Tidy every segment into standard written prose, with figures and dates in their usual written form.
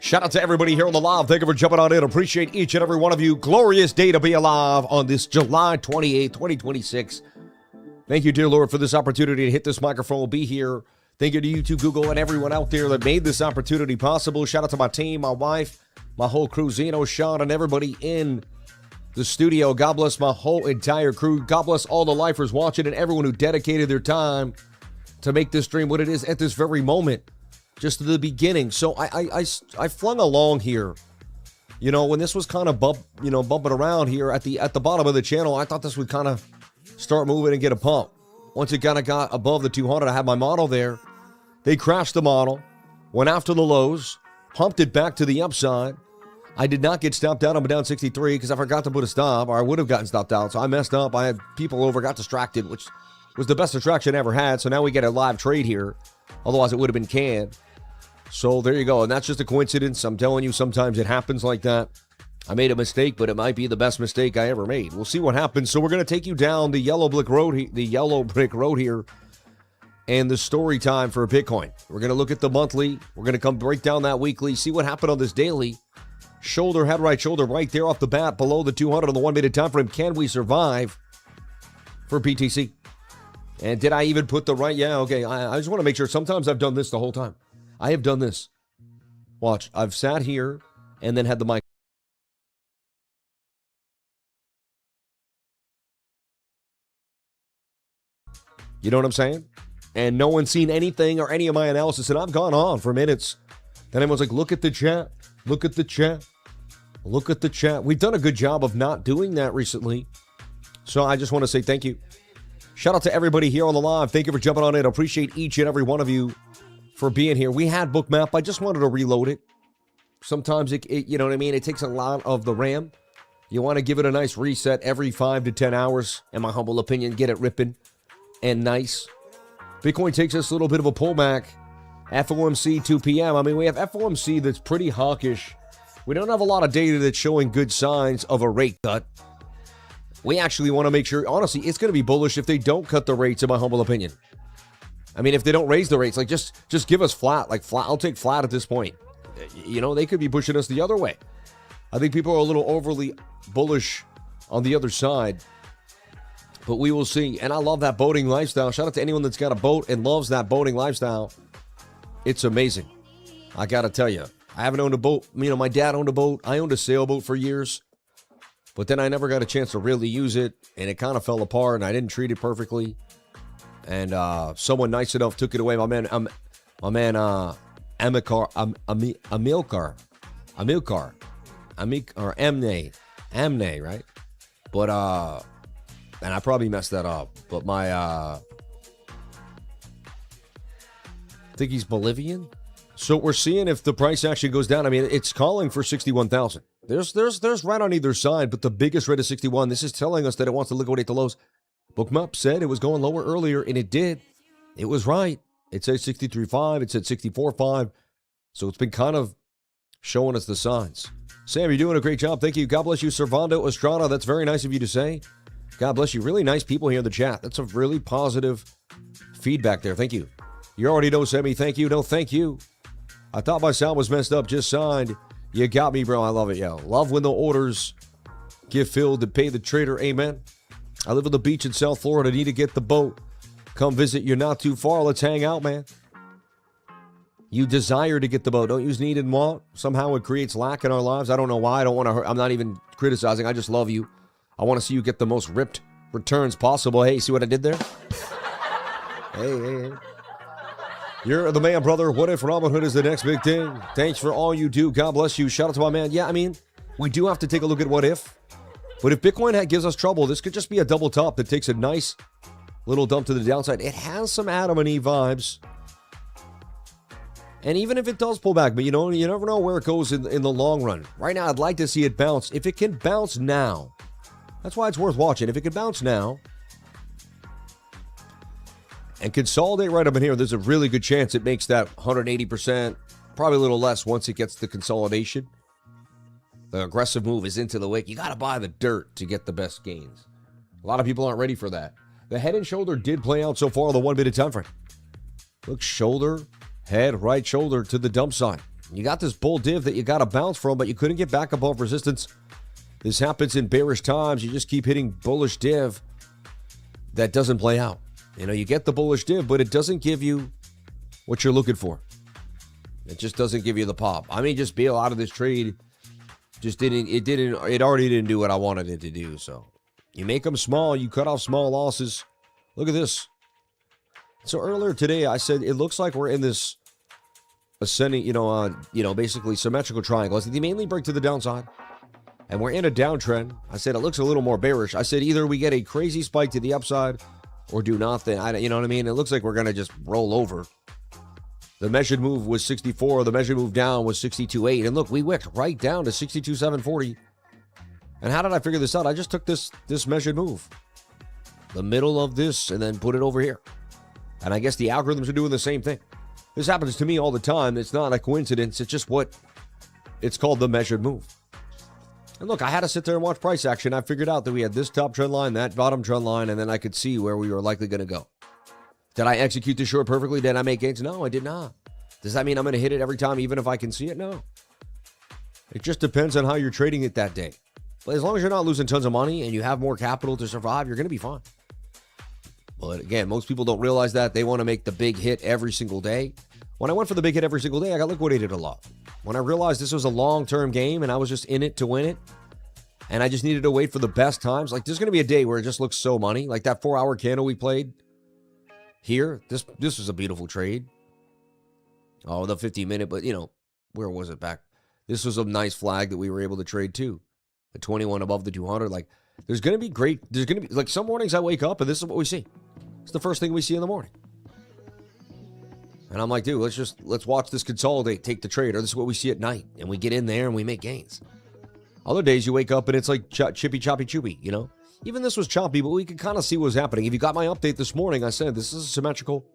Shout out to everybody here on the live. Thank you for jumping on in. Appreciate each and every one of you. Glorious day to be alive on this July 28th, 2026. Thank you, dear Lord, for this opportunity to hit this microphone. We'll be here. Thank you to YouTube, Google, and everyone out there that made this opportunity possible. Shout out to my team, my wife, my whole crew, Zeno, Sean, and everybody in the studio. God bless my whole entire crew. God bless all the lifers watching and everyone who dedicated their time to make this stream what it is at this very moment. Just at the beginning. So I flung along here. You know, when this was kind of bumping around here at the bottom of the channel, I thought this would kind of start moving and get a pump. Once it kind of got above the 200, I had my model there. They crashed the model, went after the lows, pumped it back to the upside. I did not get stopped out. I'm down 63 because I forgot to put a stop, or I would have gotten stopped out. So I messed up. I had people over, got distracted, which was the best distraction I ever had. So now we get a live trade here. Otherwise, it would have been canned. So there you go. And that's just a coincidence. I'm telling you, sometimes it happens like that. I made a mistake, but it might be the best mistake I ever made. We'll see what happens. So we're going to take you down the yellow brick road here, and the story time for Bitcoin. We're going to look at the monthly. We're going to come break down that weekly, see what happened on this daily. Shoulder, head, right shoulder, right there off the bat, below the 200 on the 1 minute time frame. Can we survive for BTC? And did I even put the right? Yeah, okay. I just want to make sure. Sometimes I've done this the whole time. I have done this. Watch. I've sat here and then had the mic. You know what I'm saying? And no one's seen anything or any of my analysis. And I've gone on for minutes. Then everyone's like, look at the chat. Look at the chat. Look at the chat. We've done a good job of not doing that recently. So I just want to say thank you. Shout out to everybody here on the live. Thank you for jumping on in. I appreciate each and every one of you for being here. We had BOOKMAP. I just wanted to reload it. Sometimes it you know what I mean? It takes a lot of the RAM. You want to give it a nice reset every 5 to 10 hours, in my humble opinion. Get it ripping and nice. Bitcoin takes us a little bit of a pullback. FOMC 2 p.m. I mean, we have FOMC that's pretty hawkish. We don't have a lot of data that's showing good signs of a rate cut. We actually want to make sure, honestly, it's going to be bullish if they don't cut the rates, in my humble opinion. I mean, if they don't raise the rates, like just give us flat. Like flat, I'll take flat at this point. You know, they could be pushing us the other way. I think people are a little overly bullish on the other side. But we will see. And I love that boating lifestyle. Shout out to anyone that's got a boat and loves that boating lifestyle. It's amazing. I got to tell you, I haven't owned a boat. You know, my dad owned a boat. I owned a sailboat for years. But then I never got a chance to really use it. And it kind of fell apart and I didn't treat it perfectly. And someone nice enough took it away. My man, Amilcar, or Amne, right? But and I probably messed that up. But my I think he's Bolivian. So we're seeing if the price actually goes down. I mean, it's calling for 61,000. There's right on either side, but the biggest red is 61. This is telling us that it wants to liquidate the lows. BOOKMAP said it was going lower earlier, and it did. It was right. It said 63.5. It said 64.5. So it's been kind of showing us the signs. Sam, you're doing a great job. Thank you. God bless you, Servando Estrada. That's very nice of you to say. God bless you. Really nice people here in the chat. That's a really positive feedback there. Thank you. You already know, Sammy. Thank you. No, thank you. I thought my sound was messed up. Just signed. You got me, bro. I love it, yo. Love when the orders get filled to pay the trader. Amen. I live on the beach in South Florida. Need to get the boat. Come visit. You're not too far. Let's hang out, man. You desire to get the boat. Don't use need and want. Somehow it creates lack in our lives. I don't know why. I don't want to hurt. I'm not even criticizing. I just love you. I want to see you get the most ripped returns possible. Hey, see what I did there? Hey. You're the man, brother. What if Robinhood is the next big thing? Thanks for all you do. God bless you. Shout out to my man. Yeah, I mean, we do have to take a look at what if. But if Bitcoin gives us trouble, this could just be a double top that takes a nice little dump to the downside. It has some Adam and Eve vibes. And even if it does pull back, but you know, you never know where it goes in the long run. Right now, I'd like to see it bounce. If it can bounce now, that's why it's worth watching. If it can bounce now and consolidate right up in here, there's a really good chance it makes that 180%, probably a little less once it gets the consolidation. The aggressive move is into the wick. You got to buy the dirt to get the best gains. A lot of people aren't ready for that. The head and shoulder did play out so far on the 1 minute time frame. Look, shoulder, head, right shoulder to the dump side. You got this bull div that you got to bounce from, but you couldn't get back above resistance. This happens in bearish times. You just keep hitting bullish div that doesn't play out. You get the bullish div, but it doesn't give you what you're looking for. It just doesn't give you the pop. I mean, just bail out of this trade. It already didn't do what I wanted it to do. So you make them small, you cut off small losses. Look at this. So earlier today, I said it looks like we're in this ascending, basically symmetrical triangle. I said they mainly break to the downside, and we're in a downtrend. I said it looks a little more bearish. I said either we get a crazy spike to the upside or do nothing. You know what I mean? It looks like we're going to just roll over. The measured move was 64. The measured move down was 62.8. And look, we wicked right down to 62.740. And how did I figure this out? I just took this measured move, the middle of this, and then put it over here. And I guess the algorithms are doing the same thing. This happens to me all the time. It's not a coincidence. It's just what it's called, the measured move. And look, I had to sit there and watch price action. I figured out that we had this top trend line, that bottom trend line, and then I could see where we were likely going to go. Did I execute the short perfectly? Did I make gains? No, I did not. Does that mean I'm going to hit it every time, even if I can see it? No. It just depends on how you're trading it that day. But as long as you're not losing tons of money and you have more capital to survive, you're going to be fine. But again, most people don't realize that. They want to make the big hit every single day. When I went for the big hit every single day, I got liquidated a lot. When I realized this was a long-term game and I was just in it to win it, and I just needed to wait for the best times, like there's going to be a day where it just looks so money. Like that 4-hour candle we played here, this was a beautiful trade. Oh, the 50-minute, but where was it back? This was a nice flag that we were able to trade too. The 21 above the 200. Like there's going to be like some mornings I wake up and this is what we see. It's the first thing we see in the morning. And I'm like, dude, let's watch this consolidate, take the trade, or this is what we see at night. And we get in there and we make gains. Other days you wake up and it's like chippy, choppy, choopy, Even this was choppy, but we could kind of see what was happening. If you got my update this morning, I said this is symmetrical.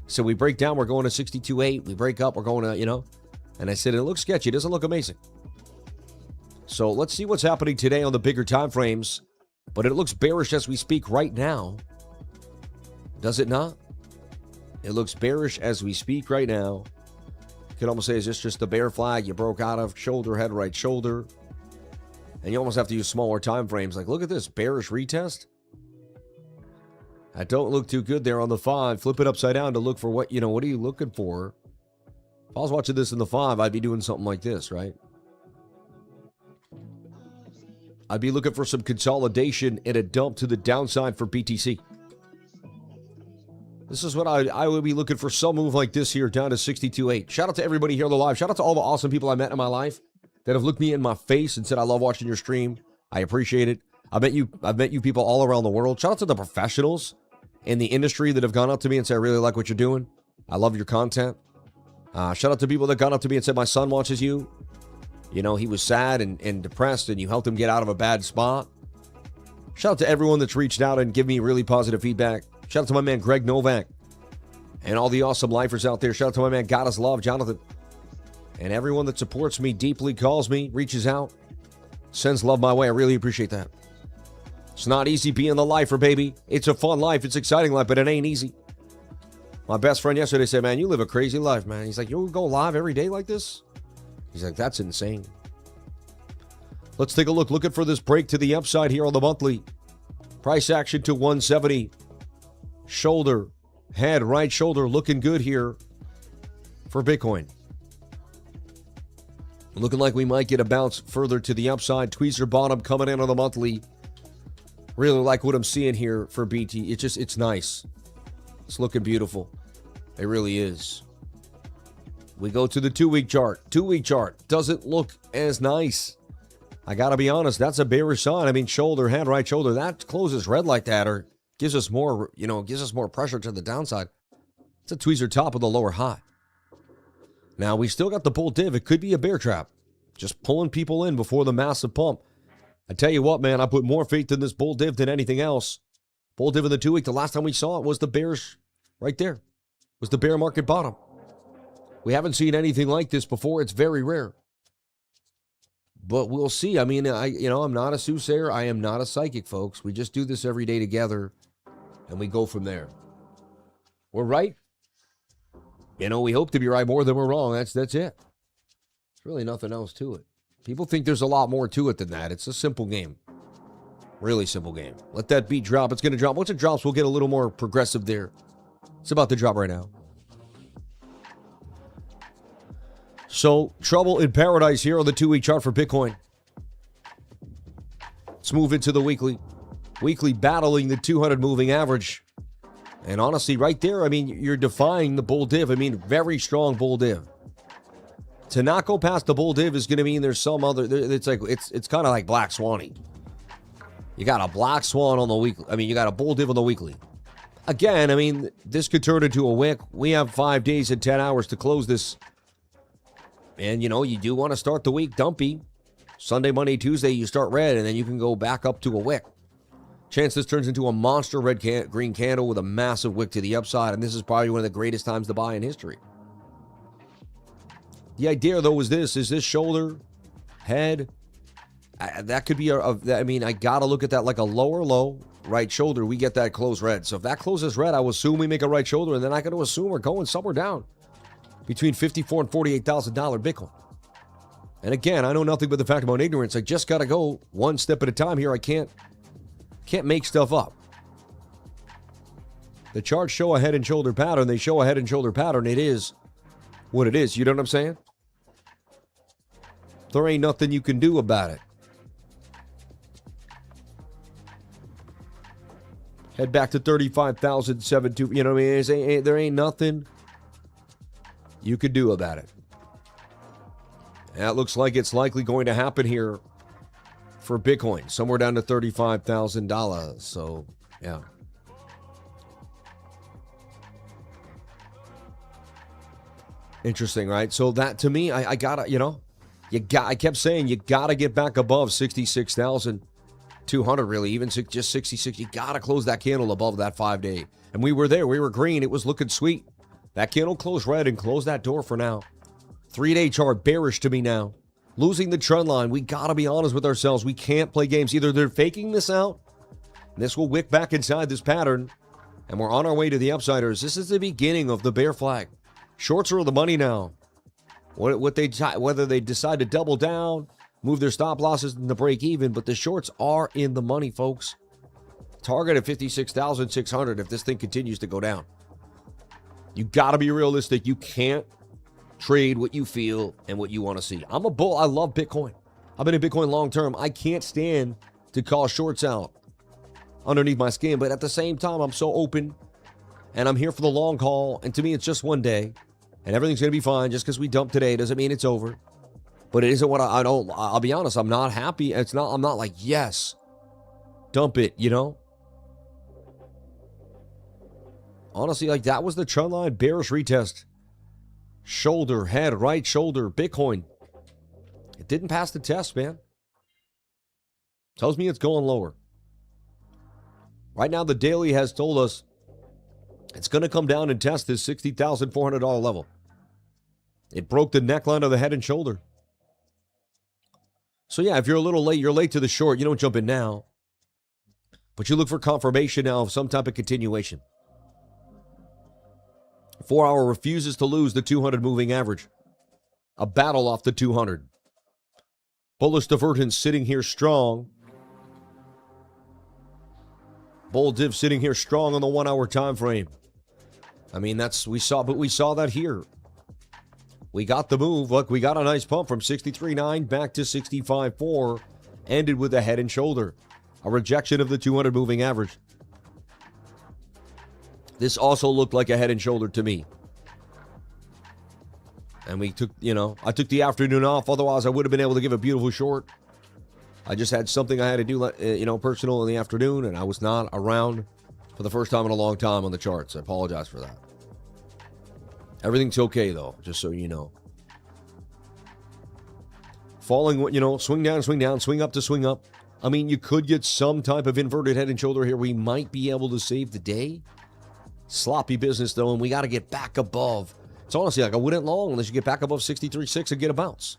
So we break down, we're going to 62.8. We break up, we're going to, And I said, it looks sketchy. It doesn't look amazing. So let's see what's happening today on the bigger time frames. But it looks bearish as we speak right now. Does it not? It looks bearish as we speak right now. You could almost say, is this just the bear flag you broke out of? Shoulder, head, right shoulder. And you almost have to use smaller time frames. Like, look at this bearish retest. That don't look too good there on the 5. Flip it upside down to look for what are you looking for? If I was watching this in the 5, I'd be doing something like this, right? I'd be looking for some consolidation and a dump to the downside for BTC. This is what I would be looking for, some move like this here down to 62.8. Shout out to everybody here on the live. Shout out to all the awesome people I met in my life that have looked me in my face and said, I love watching your stream. I appreciate it. I've met you people all around the world. Shout out to the professionals in the industry that have gone up to me and said, I really like what you're doing. I love your content. Shout out to people that gone up to me and said, my son watches you. He was sad and depressed and you helped him get out of a bad spot. Shout out to everyone that's reached out and give me really positive feedback. Shout out to my man, Greg Novak, and all the awesome lifers out there. Shout out to my man, Goddess Love, Jonathan, and everyone that supports me deeply, calls me, reaches out, sends love my way. I really appreciate that. It's not easy being the lifer, baby. It's a fun life. It's an exciting life, but it ain't easy. My best friend yesterday said, man, you live a crazy life, man. He's like, you go live every day like this? He's like, that's insane. Let's take a look. Looking for this break to the upside here on the monthly. Price action to 170. Shoulder, head, right shoulder looking good here for Bitcoin. Looking like we might get a bounce further to the upside. Tweezer bottom coming in on the monthly. Really like what I'm seeing here for BT. It's nice. It's looking beautiful. It really is. We go to the 2-week chart. 2-week chart doesn't look as nice. I got to be honest, that's a bearish sign. I mean, shoulder, head, right shoulder, that closes red like that or gives us more, gives us more pressure to the downside. It's a tweezer top with a lower high. Now, we still got the bull div. It could be a bear trap. Just pulling people in before the massive pump. I tell you what, man, I put more faith in this bull div than anything else. Bull div in the 2-week, the last time we saw it was the bearish right there. Was the bear market bottom. We haven't seen anything like this before. It's very rare. But we'll see. I mean, I'm not a soothsayer. I am not a psychic, folks. We just do this every day together, and we go from there. We're right. We hope to be right more than we're wrong. That's it. There's really nothing else to it. People think there's a lot more to it than that. It's a simple game. Really simple game. Let that beat drop. It's going to drop. Once it drops, we'll get a little more progressive there. It's about to drop right now. So, trouble in paradise here on the 2-week chart for Bitcoin. Let's move into the weekly. Weekly battling the 200 moving average. And honestly, right there, I mean, you're defying the bull div. I mean, very strong bull div. To not go past the bull div is going to mean there's some other, it's kind of like Black Swanny. You got a Black Swan on the weekly. I mean, you got a bull div on the weekly. Again, I mean, this could turn into a wick. We have 5 days and 10 hours to close this. And, you know, you do want to start the week dumpy. Sunday, Monday, Tuesday, you start red, and then you can go back up to a wick. Chance this turns into a monster green candle with a massive wick to the upside, and this is probably one of the greatest times to buy in history. The idea, though, is this shoulder, head, that could be I mean, I got to look at that like a lower low, right shoulder. We get that close red. So if that closes red, I will assume we make a right shoulder, and then I got to assume we're going somewhere down between $54,000 and $48,000 Bitcoin. And again, I know nothing but the fact about ignorance. I just got to go one step at a time here. I can't make stuff up. The charts show a head and shoulder pattern. They show a head and shoulder pattern. It is what it is. You know what I'm saying? There ain't nothing you can do about it. Head back to 35,072. You know what I mean? There ain't nothing you could do about it. That looks like it's likely going to happen here for Bitcoin, somewhere down to $35,000. So, yeah. Interesting, right? So that, to me, I gotta, you know, I kept saying you gotta get back above 66,200, really, even just 66. You gotta close that candle above that 5-day. And we were there. We were green. It was looking sweet. That candle closed red and closed that door for now. 3-day chart bearish to me now. Losing the trend line. We got to be honest with ourselves. We can't play games. Either they're faking this out, and this will wick back inside this pattern, and we're on our way to the upsiders. This is the beginning of the bear flag. Shorts are the money now. Whether they decide to double down, move their stop losses in the break even, but the shorts are in the money, folks. Target at 56,600 if this thing continues to go down. You got to be realistic. You can't trade what you feel and what you want to see. I'm a bull. I love Bitcoin. I've been in Bitcoin long term. I can't stand to call shorts out underneath my skin, but at the same time, I'm so open and I'm here for the long haul. And to me, it's just one day and everything's going to be fine. Just because we dump today doesn't mean it's over. But it isn't what I don't. I'll be honest. I'm not happy. I'm not like, yes, dump it, you know? Honestly, like that was the trend line bearish retest. Shoulder, head, right shoulder, Bitcoin. It didn't pass the test, man. Tells me it's going lower. Right now, the daily has told us it's going to come down and test this $60,400 level. It broke the neckline of the head and shoulder. So yeah, if you're a little late, you're late to the short. You don't jump in now. But you look for confirmation now of some type of continuation. 4-hour refuses to lose the 200 moving average. A battle off the 200. Bullish divergence sitting here strong. Bull div sitting here strong on the 1-hour time frame. I mean, we saw that here. We got the move. Look, we got a nice pump from 63.9 back to 65.4. Ended with a head and shoulder. A rejection of the 200 moving average. This also looked like a head and shoulder to me. And we took, I took the afternoon off. Otherwise, I would have been able to give a beautiful short. I just had something I had to do, personal in the afternoon, and I was not around for the first time in a long time on the charts. I apologize for that. Everything's okay, though, just so you know. Falling, swing down, swing up to swing up. I mean, you could get some type of inverted head and shoulder here. We might be able to save the day. Sloppy business, though, and we got to get back above. It's honestly like I wouldn't long unless you get back above 63.6 and get a bounce.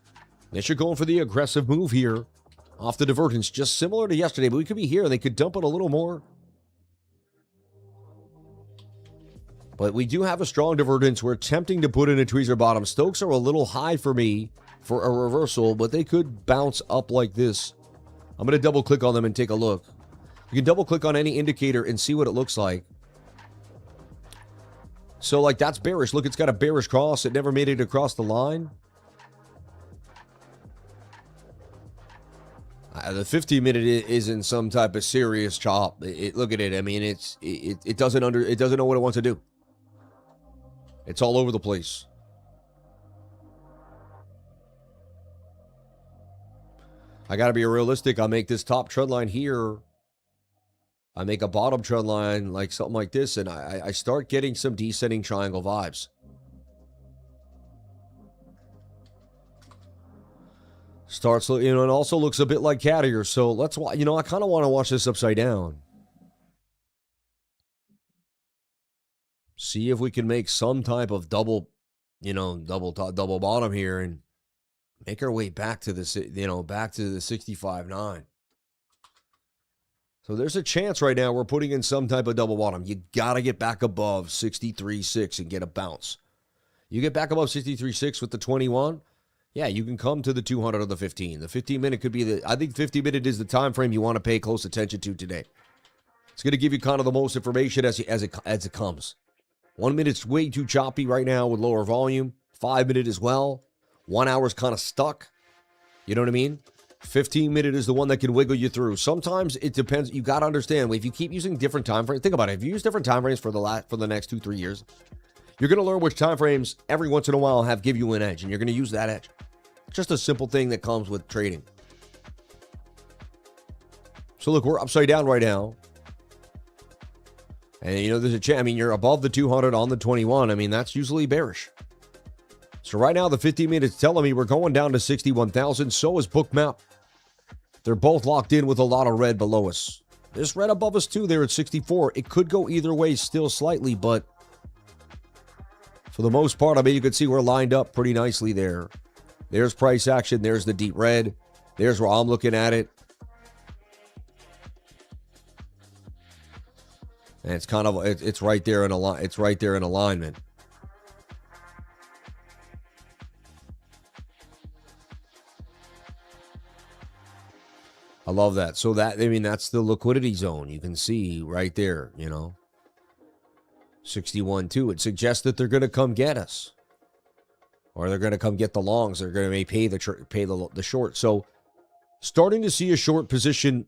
Unless you're going for the aggressive move here off the divergence, just similar to yesterday, but we could be here. They could dump it a little more. But we do have a strong divergence. We're attempting to put in a tweezer bottom. Stokes are a little high for me for a reversal, but they could bounce up like this. I'm going to double click on them and take a look. You can double click on any indicator and see what it looks like. So like that's bearish. Look, it's got a bearish cross. It never made it across the line. The 50-minute is in some type of serious chop. Look at it. I mean, it doesn't know what it wants to do. It's all over the place. I got to be realistic. I make this top trend line here. I make a bottom trend line like something like this, and I start getting some descending triangle vibes. Starts, you know, and also looks a bit like cat ear. So let's, you know, I kind of want to watch this upside down. See if we can make some type of double, you know, double top, double bottom here and make our way back to the, you know, back to the 65.9. So there's a chance right now we're putting in some type of double bottom. You got to get back above 63.6 and get a bounce. You get back above 63.6 with the 21, yeah, you can come to the 200 or the 15. The 15-minute could be the, I think 50-minute is the time frame you want to pay close attention to today. It's going to give you kind of the most information as it comes. 1 minute's way too choppy right now with lower volume. 5 minute as well. 1 hour's kind of stuck. You know what I mean? 15-minute is the one that can wiggle you through. Sometimes it depends. You got to understand, if you keep using different time frames, think about it. If you use different time frames for the next 2-3 years, you're going to learn which time frames every once in a while give you an edge, and you're going to use that edge. It's just a simple thing that comes with trading. So look, we're upside down right now. And, you know, there's a chance. I mean, you're above the 200 on the 21. I mean, that's usually bearish. So right now, the 15 minutes telling me we're going down to 61,000. So is BOOKMAP. They're both locked in with a lot of red below us. There's red above us, too. They're at 64. It could go either way still slightly, but for the most part, I mean, you can see we're lined up pretty nicely there. There's price action. There's the deep red. There's where I'm looking at it. And it's kind of, it's right there in it's right there in alignment. I love that. So that, I mean, that's the liquidity zone. You can see right there, you know, 61.2. It suggests that they're going to come get us, or they're going to come get the longs. They're going to pay the short. So starting to see a short position.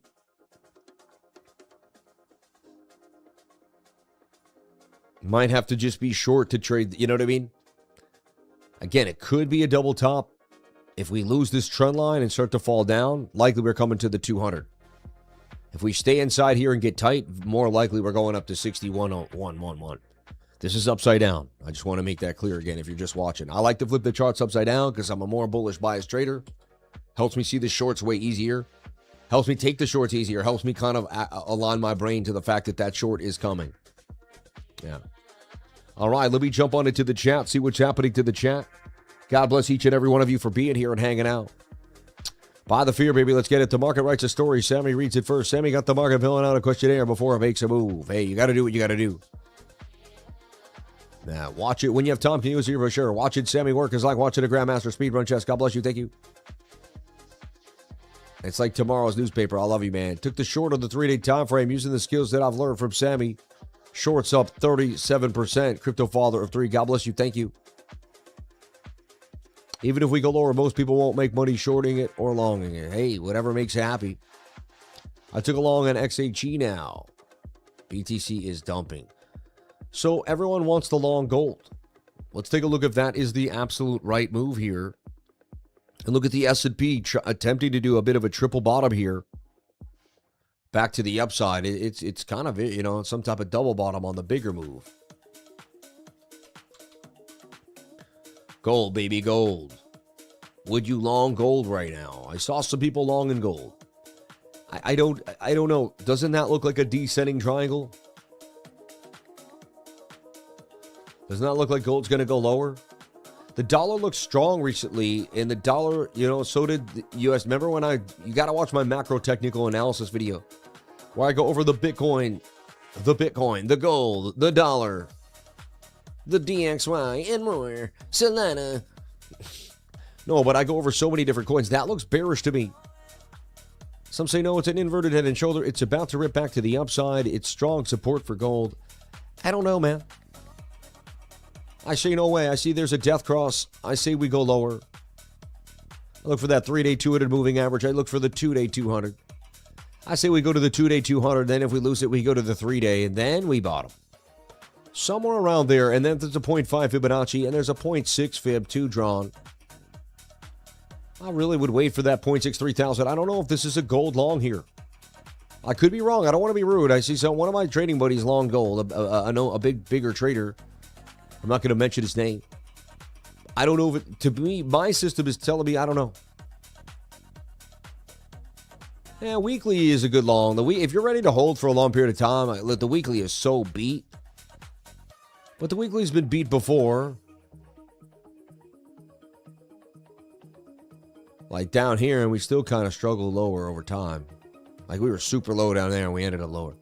Might have to just be short to trade. You know what I mean? Again, it could be a double top. If we lose this trend line and start to fall down, likely we're coming to the 200. If we stay inside here and get tight, more likely we're going up to 61.111. This is upside down. I just want to make that clear again if you're just watching. I like to flip the charts upside down because I'm a more bullish bias trader. Helps me see the shorts way easier. Helps me take the shorts easier. Helps me kind of align my brain to the fact that that short is coming. Yeah. All right, let me jump on into the chat, see what's happening to the chat. God bless each and every one of you for being here and hanging out. Buy the fear, baby. Let's get it. The market writes a story. Sammy reads it first. Sammy got the market filling out a questionnaire before it makes a move. Hey, you got to do what you got to do. Now, watch it when you have time. Can you use your for sure? Watching Sammy work is like watching a Grandmaster speedrun chess. God bless you. Thank you. It's like tomorrow's newspaper. I love you, man. Took the short of the 3-day time frame using the skills that I've learned from Sammy. Shorts up 37%. Crypto father of 3. God bless you. Thank you. Even if we go lower, most people won't make money shorting it or longing it. Hey, whatever makes you happy. I took a long on XHE now. BTC is dumping. So everyone wants the long gold. Let's take a look if that is the absolute right move here. And look at the S&P attempting to do a bit of a triple bottom here. Back to the upside. It's kind of, you know, some type of double bottom on the bigger move. Gold, baby, gold. Would you long gold right now? I saw some people long in gold. I don't know. Doesn't that look like a descending triangle? Doesn't that look like gold's going to go lower? The dollar looks strong recently, and the dollar, you know, so did the US. Remember when you got to watch my macro technical analysis video where I go over the Bitcoin, the gold, the dollar, the DXY, and more. Solana. No, but I go over so many different coins. That looks bearish to me. Some say, no, it's an inverted head and shoulder. It's about to rip back to the upside. It's strong support for gold. I don't know, man. I say no way. I see there's a death cross. I say we go lower. I look for that 3-day 200 moving average. I look for the 2-day 200. I say we go to the 2-day 200. Then if we lose it, we go to the 3-day, and then we bottom. Somewhere around there, and then there's a 0.5 Fibonacci, and there's a 0.6 Fib, 2 drawn. I really would wait for that 0.63000. I don't know if this is a gold long here. I could be wrong. I don't want to be rude. I see one of my trading buddies long gold. I know a bigger trader. I'm not going to mention his name. I don't know if it, to me, my system is telling me, I don't know. Yeah, weekly is a good long. If you're ready to hold for a long period of time, the weekly is so beat. But the weekly's been beat before. Like down here, and we still kind of struggle lower over time. Like we were super low down there, and we ended up lower.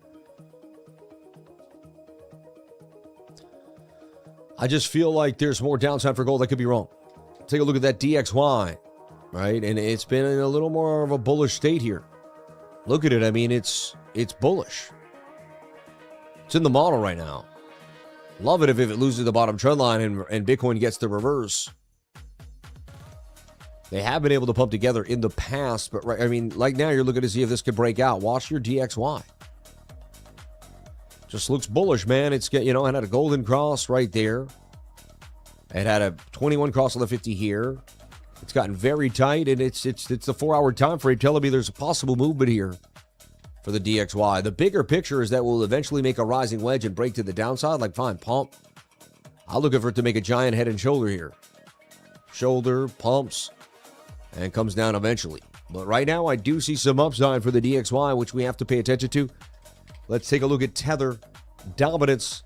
I just feel like there's more downside for gold. I could be wrong. Take a look at that DXY, right? And it's been in a little more of a bullish state here. Look at it. I mean, it's bullish. It's in the model right now. Love it if it loses the bottom trend line and Bitcoin gets the reverse. They have been able to pump together in the past, but right, I mean, like now you're looking to see if this could break out. Watch your DXY. Just looks bullish, man. It had a golden cross right there. It had a 21 cross on the 50 here. It's gotten very tight, and it's the 4-hour time frame telling me there's a possible movement here for the DXY. The bigger picture is that we'll eventually make a rising wedge and break to the downside. Like, fine, pump. I'm looking for it to make a giant head and shoulder here. Shoulder, pumps, and comes down eventually. But right now, I do see some upside for the DXY, which we have to pay attention to. Let's take a look at Tether dominance.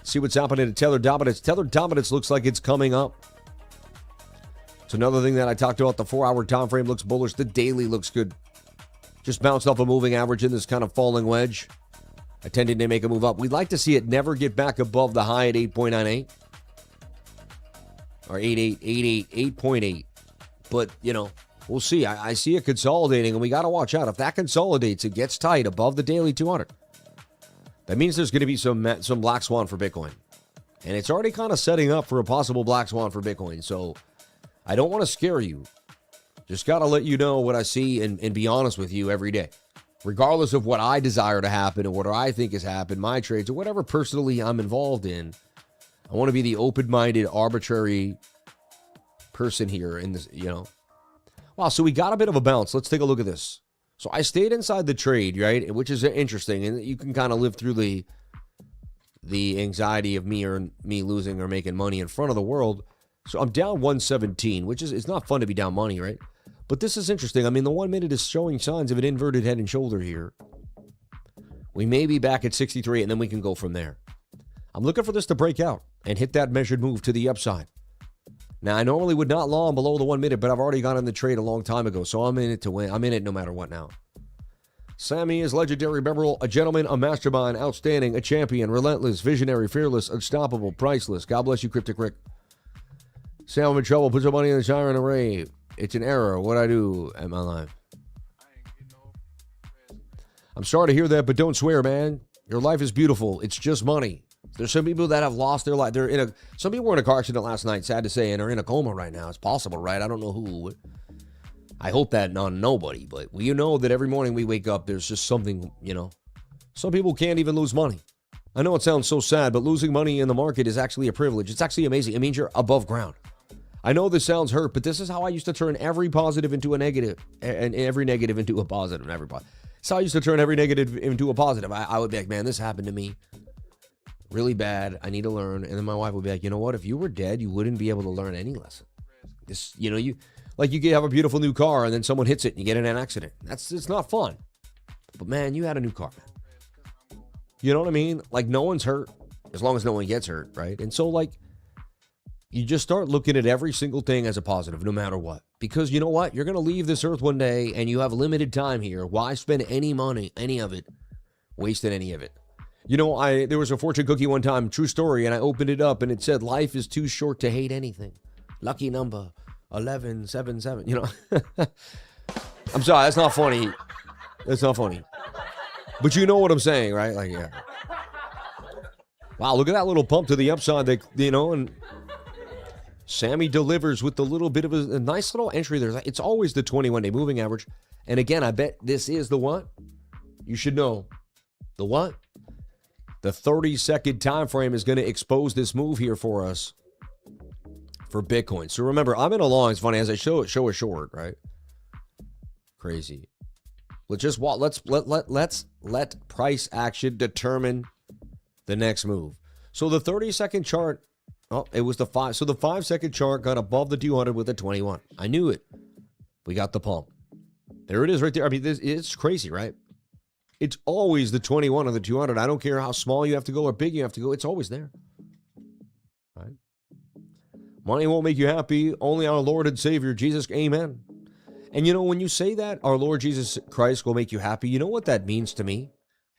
See what's happening to Tether dominance. Tether dominance looks like it's coming up. It's another thing that I talked about. The 4-hour time frame looks bullish. The daily looks good. Just bounced off a moving average in this kind of falling wedge. Attending to make a move up. We'd like to see it never get back above the high at 8.98. Or 8.8. But, we'll see. I see it consolidating, and we got to watch out. If that consolidates, it gets tight above the daily 200. That means there's going to be some black swan for Bitcoin. And it's already kind of setting up for a possible black swan for Bitcoin. So I don't want to scare you. Just got to let you know what I see and be honest with you every day. Regardless of what I desire to happen or what I think has happened, my trades, or whatever personally I'm involved in, I want to be the open-minded, arbitrary person here in this, Wow, so we got a bit of a bounce. Let's take a look at this. So I stayed inside the trade, right? Which is interesting, and you can kind of live through the anxiety of me losing or making money in front of the world. So I'm down 117, which is it's not fun to be down money, right? But this is interesting. I mean, the 1 minute is showing signs of an inverted head and shoulder here. We may be back at 63, and then we can go from there. I'm looking for this to break out and hit that measured move to the upside. Now, I normally would not long below the 1 minute, but I've already got in the trade a long time ago, so I'm in it to win. I'm in it no matter what now. Sammy is legendary, memorable, a gentleman, a mastermind, outstanding, a champion, relentless, visionary, fearless, unstoppable, priceless. God bless you, Cryptic Rick. Sam, I'm in trouble. Put some money in the siren array. It's an error. What I do at my life. I'm sorry to hear that, but don't swear, man. Your life is beautiful. It's just money. There's some people that have lost their life. Some people were in a car accident last night, sad to say, and are in a coma right now. It's possible, right? I don't know who. I hope that on nobody, but you know that every morning we wake up, there's just something, Some people can't even lose money. I know it sounds so sad, but losing money in the market is actually a privilege. It's actually amazing. It means you're above ground. I know this sounds hurt, but this is how I used to turn every positive into a negative and every negative into a positive. That's how I used to turn every negative into a positive. I would be like, man, this happened to me really bad. I need to learn. And then my wife would be like, you know what? If you were dead, you wouldn't be able to learn any lesson. This, you could have a beautiful new car and then someone hits it and you get in an accident. It's not fun. But man, you had a new car, man. You know what I mean? Like no one's hurt as long as no one gets hurt, right? And so you just start looking at every single thing as a positive, no matter what. Because you know what? You're going to leave this earth one day and you have limited time here. Why spend any money, any of it, wasting any of it? There was a fortune cookie one time, true story, and I opened it up and it said, life is too short to hate anything. Lucky number 1177. You know, I'm sorry, that's not funny. That's not funny. But you know what I'm saying, right? Like, yeah. Wow, look at that little pump to the upside. That, you know, and Sammy delivers with the little bit of a nice little entry there. It's always the 21-day moving average. And again, I bet this is the what? You should know. The what? The 30-second time frame is going to expose this move here for us for Bitcoin. So remember, I'm in a long. It's funny as I show a short, right? Crazy. Let's let price action determine the next move. So the 30-second chart, oh, it was the 5. So the 5-second chart got above the 200 with a 21. I knew it. We got the pump. There it is right there. I mean, it's crazy, right? It's always the 21 or the 200. I don't care how small you have to go or big you have to go. It's always there. Right? Money won't make you happy. Only our Lord and Savior, Jesus. Amen. And you know, when you say that our Lord Jesus Christ will make you happy, you know what that means to me?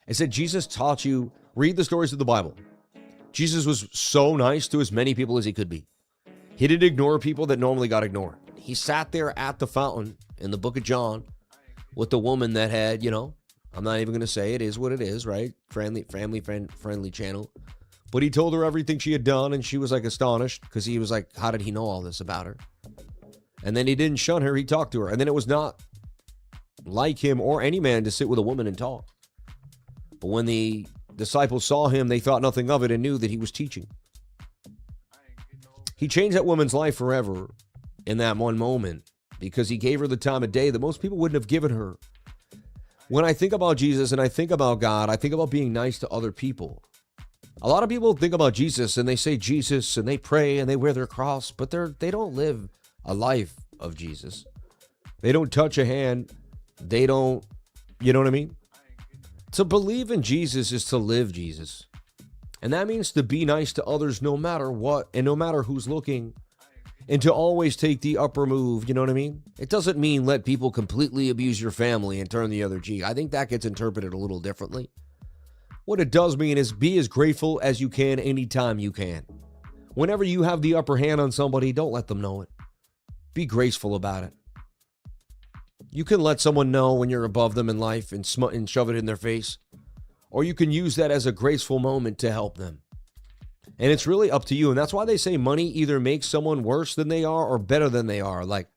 It's that Jesus taught you, read the stories of the Bible. Jesus was so nice to as many people as he could be. He didn't ignore people that normally got ignored. He sat there at the fountain in the book of John with the woman that had, you know, I'm not even going to say it is what it is, right? Friendly channel. But he told her everything she had done, and she was like astonished because he was like, how did he know all this about her? And then he didn't shun her, he talked to her. And then it was not like him or any man to sit with a woman and talk. But when the disciples saw him, they thought nothing of it and knew that he was teaching. He changed that woman's life forever in that one moment because he gave her the time of day that most people wouldn't have given her. When I think about Jesus and I think about God, I think about being nice to other people. A lot of people think about Jesus and they say Jesus and they pray and they wear their cross, but they don't live a life of Jesus. They don't touch a hand. They don't, you know what I mean? To believe in Jesus is to live Jesus. And that means to be nice to others no matter what and no matter who's looking. And to always take the upper move, you know what I mean? It doesn't mean let people completely abuse your family and turn the other cheek. I think that gets interpreted a little differently. What it does mean is be as grateful as you can anytime you can. Whenever you have the upper hand on somebody, don't let them know it. Be graceful about it. You can let someone know when you're above them in life and shove it in their face. Or you can use that as a graceful moment to help them. And it's really up to you. And that's why they say money either makes someone worse than they are or better than they are. Like,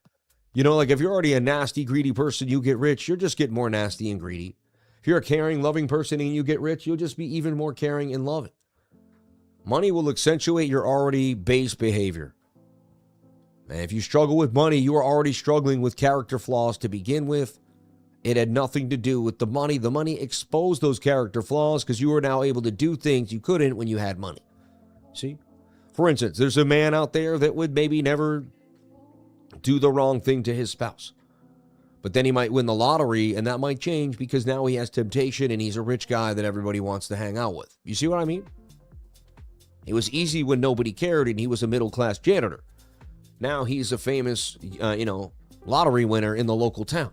you know, like if you're already a nasty, greedy person, you get rich, you'll just get more nasty and greedy. If you're a caring, loving person and you get rich, you'll just be even more caring and loving. Money will accentuate your already base behavior. And if you struggle with money, you are already struggling with character flaws to begin with. It had nothing to do with the money. The money exposed those character flaws because you are now able to do things you couldn't when you had money. See? For instance, there's a man out there that would maybe never do the wrong thing to his spouse. But then he might win the lottery, and that might change because now he has temptation and he's a rich guy that everybody wants to hang out with. You see what I mean? It was easy when nobody cared and he was a middle-class janitor. Now he's a famous, lottery winner in the local town.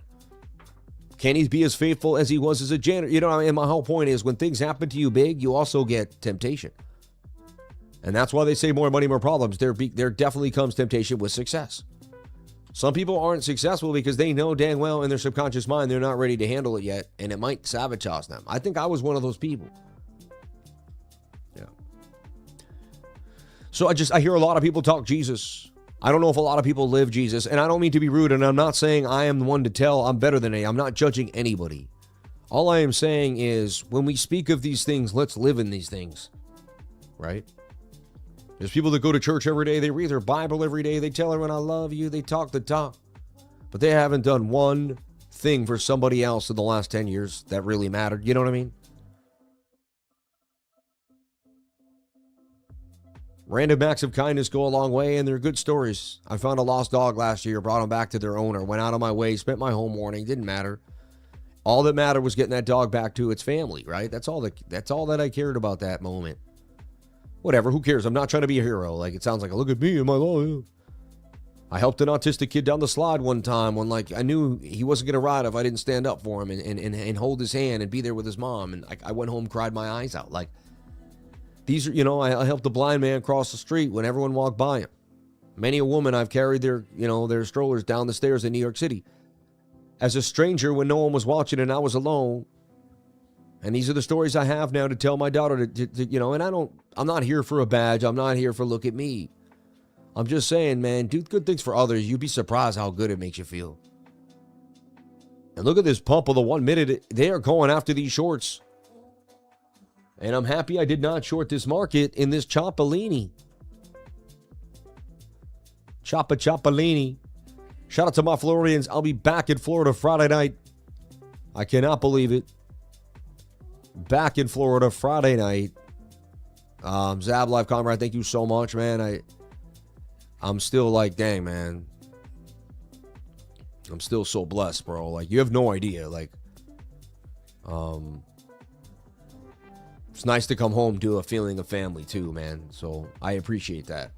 Can he be as faithful as he was as a janitor? You know what I mean? My whole point is when things happen to you big, you also get temptation. And that's why they say more money, more problems. There definitely comes temptation with success. Some people aren't successful because they know dang well in their subconscious mind they're not ready to handle it yet, and it might sabotage them. I think I was one of those people. Yeah. So I hear a lot of people talk Jesus. I don't know if a lot of people live Jesus, and I don't mean to be rude, and I'm not saying I am the one to tell I'm better than any. I'm not judging anybody. All I am saying is when we speak of these things, let's live in these things, right? There's people that go to church every day. They read their Bible every day. They tell everyone, I love you. They talk the talk. But they haven't done one thing for somebody else in the last 10 years that really mattered. You know what I mean? Random acts of kindness go a long way, and they're good stories. I found a lost dog last year, brought them back to their owner, went out of my way, spent my whole morning. Didn't matter. All that mattered was getting that dog back to its family, right? That's all that I cared about that moment. Whatever, who cares? I'm not trying to be a hero. Like, it sounds like, look at me and my life. I helped an autistic kid down the slide one time when, like, I knew he wasn't going to ride if I didn't stand up for him and hold his hand and be there with his mom. And I went home, cried my eyes out. Like, these are, I helped the blind man cross the street when everyone walked by him. Many a woman I've carried their strollers down the stairs in New York City as a stranger when no one was watching and I was alone. And these are the stories I have now to tell my daughter and I'm not here for a badge. I'm not here for look at me. I'm just saying, man, do good things for others. You'd be surprised how good it makes you feel. And look at this pump of the 1 minute. They are going after these shorts. And I'm happy I did not short this market in this Choppolini. Choppolini. Shout out to my Floridians. I'll be back in Florida Friday night. I cannot believe it. Back in Florida Friday night. Zab Life Comrade, thank you so much, man. I'm still like, dang, man. I'm still so blessed, bro. Like, you have no idea. Like, it's nice to come home to a feeling of family too, man. So I appreciate that.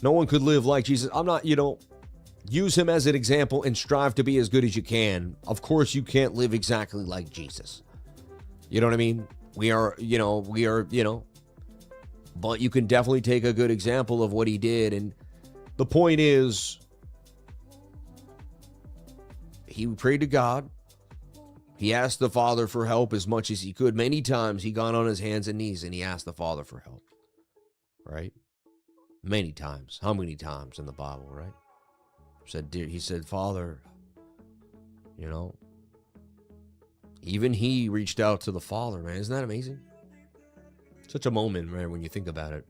No one could live like Jesus. I'm not, use him as an example and strive to be as good as you can. Of course, you can't live exactly like Jesus. You know what I mean? We are, but you can definitely take a good example of what he did. And the point is, he prayed to God. He asked the Father for help as much as he could. Many times he got on his hands and knees and he asked the Father for help. Right? Many times. How many times in the Bible, right? He said, Father, even he reached out to the Father, man. Isn't that amazing? Such a moment, man, when you think about it.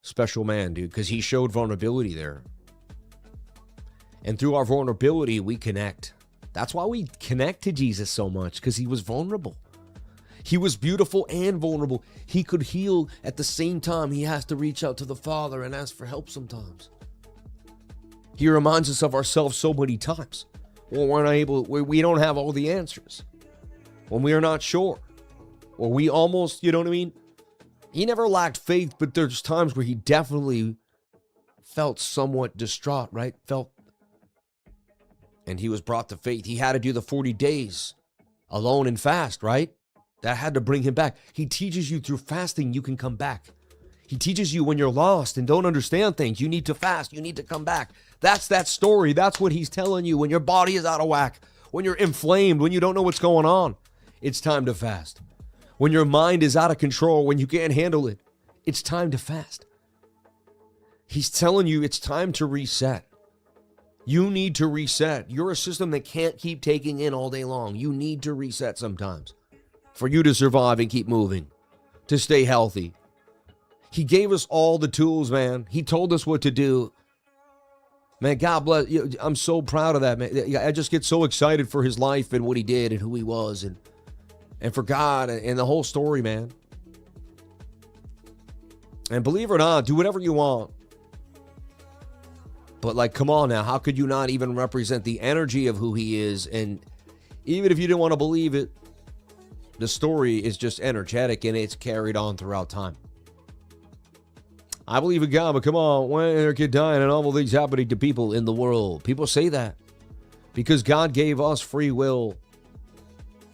Special man, dude, because he showed vulnerability there. And through our vulnerability, we connect. That's why we connect to Jesus so much, because he was vulnerable. He was beautiful and vulnerable. He could heal at the same time. He has to reach out to the Father and ask for help sometimes. He reminds us of ourselves so many times. When we're not able, we don't have all the answers. When we are not sure. Or we almost, you know what I mean? He never lacked faith, but there's times where he definitely felt somewhat distraught, right? And he was brought to faith. He had to do the 40 days alone and fast, right? That had to bring him back. He teaches you through fasting, you can come back. He teaches you when you're lost and don't understand things, you need to fast, you need to come back. That's that story. That's what he's telling you. When your body is out of whack, when you're inflamed, when you don't know what's going on, it's time to fast. When your mind is out of control, when you can't handle it, it's time to fast. He's telling you it's time to reset. You need to reset. You're a system that can't keep taking in all day long. You need to reset sometimes for you to survive and keep moving, to stay healthy. He gave us all the tools, man. He told us what to do. Man, God bless you. I'm so proud of that, man. I just get so excited for his life and what he did and who he was and for God and the whole story, man. And believe it or not, do whatever you want. But like, come on now, how could you not even represent the energy of who he is? And even if you didn't want to believe it, the story is just energetic and it's carried on throughout time. I believe in God, but come on, when there kid dying and all things happening to people in the world. People say that because God gave us free will.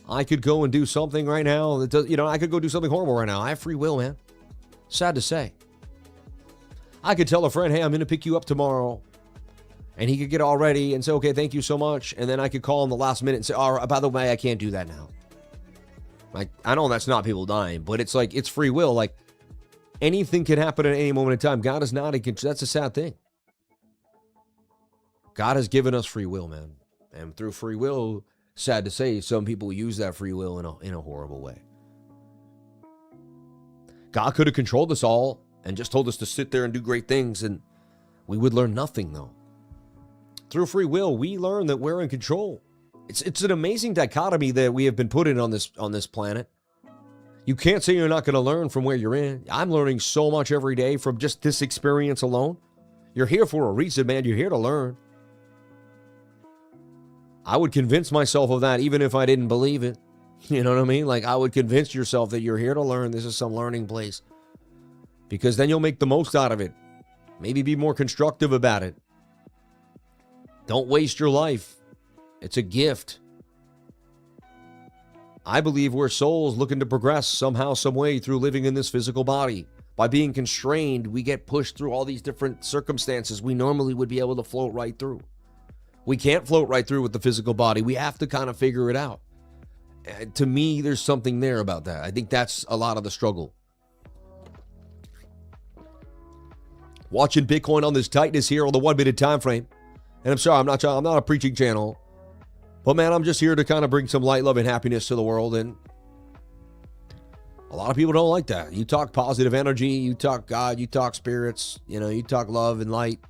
I could go and do something right now that does, I could go do something horrible right now. I have free will, man. Sad to say. I could tell a friend, hey, I'm going to pick you up tomorrow. And he could get all ready and say, okay, thank you so much. And then I could call him the last minute and say, oh, by the way, I can't do that now. Like, I know that's not people dying, but it's like, it's free will. Like, anything can happen at any moment in time. God is not in control. That's a sad thing. God has given us free will, man. And through free will, sad to say, some people use that free will in a horrible way. God could have controlled us all and just told us to sit there and do great things, and we would learn nothing, though. Through free will, we learn that we're in control. It's an amazing dichotomy that we have been put in on this planet. You can't say you're not going to learn from where you're in. I'm learning so much every day from just this experience alone. You're here for a reason, man. You're here to learn. I would convince myself of that even if I didn't believe it. You know what I mean? Like, I would convince yourself that you're here to learn. This is some learning place. Because then you'll make the most out of it. Maybe be more constructive about it. Don't waste your life. It's a gift. I believe we're souls looking to progress somehow, some way through living in this physical body. By being constrained, we get pushed through all these different circumstances we normally would be able to float right through. We can't float right through with the physical body. We have to kind of figure it out. And to me, there's something there about that. I think that's a lot of the struggle. Watching Bitcoin on this tightness here on the 1 minute time frame. And I'm sorry, I'm not a preaching channel. But man, I'm just here to kind of bring some light, love, and happiness to the world. And a lot of people don't like that. You talk positive energy, you talk God, you talk spirits, you talk love and light.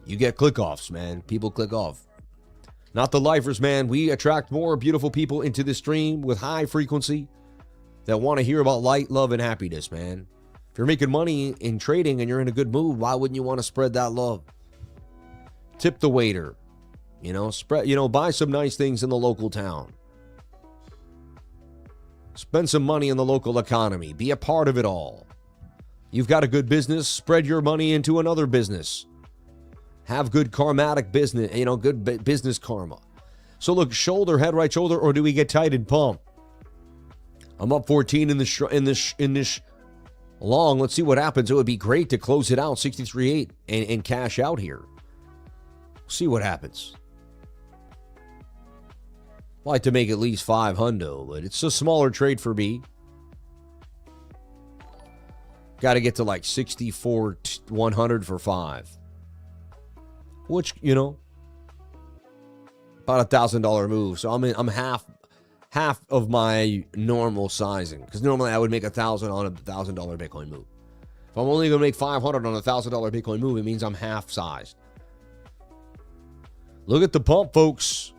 You get click-offs, man. People click off. Not the lifers, man. We attract more beautiful people into the stream with high frequency that want to hear about light, love, and happiness, man. If you're making money in trading and you're in a good mood, why wouldn't you want to spread that love? Tip the waiter. Buy some nice things in the local town. Spend some money in the local economy. Be a part of it all. You've got a good business, spread your money into another business. Have good karmatic business, good business karma. So look, shoulder, head, right shoulder, or do we get tight and pump? I'm up 14 in this long. Let's see what happens. It would be great to close it out 63.8 and cash out here. See what happens. I'd like to make at least 500, but it's a smaller trade for me. Got to get to like 64 100 for 5. Which, about a $1,000 move. So I'm half of my normal sizing. Because normally I would make $1,000 on a $1,000 Bitcoin move. If I'm only going to make 500 on a $1,000 Bitcoin move, it means I'm half sized. Look at the pump, folks.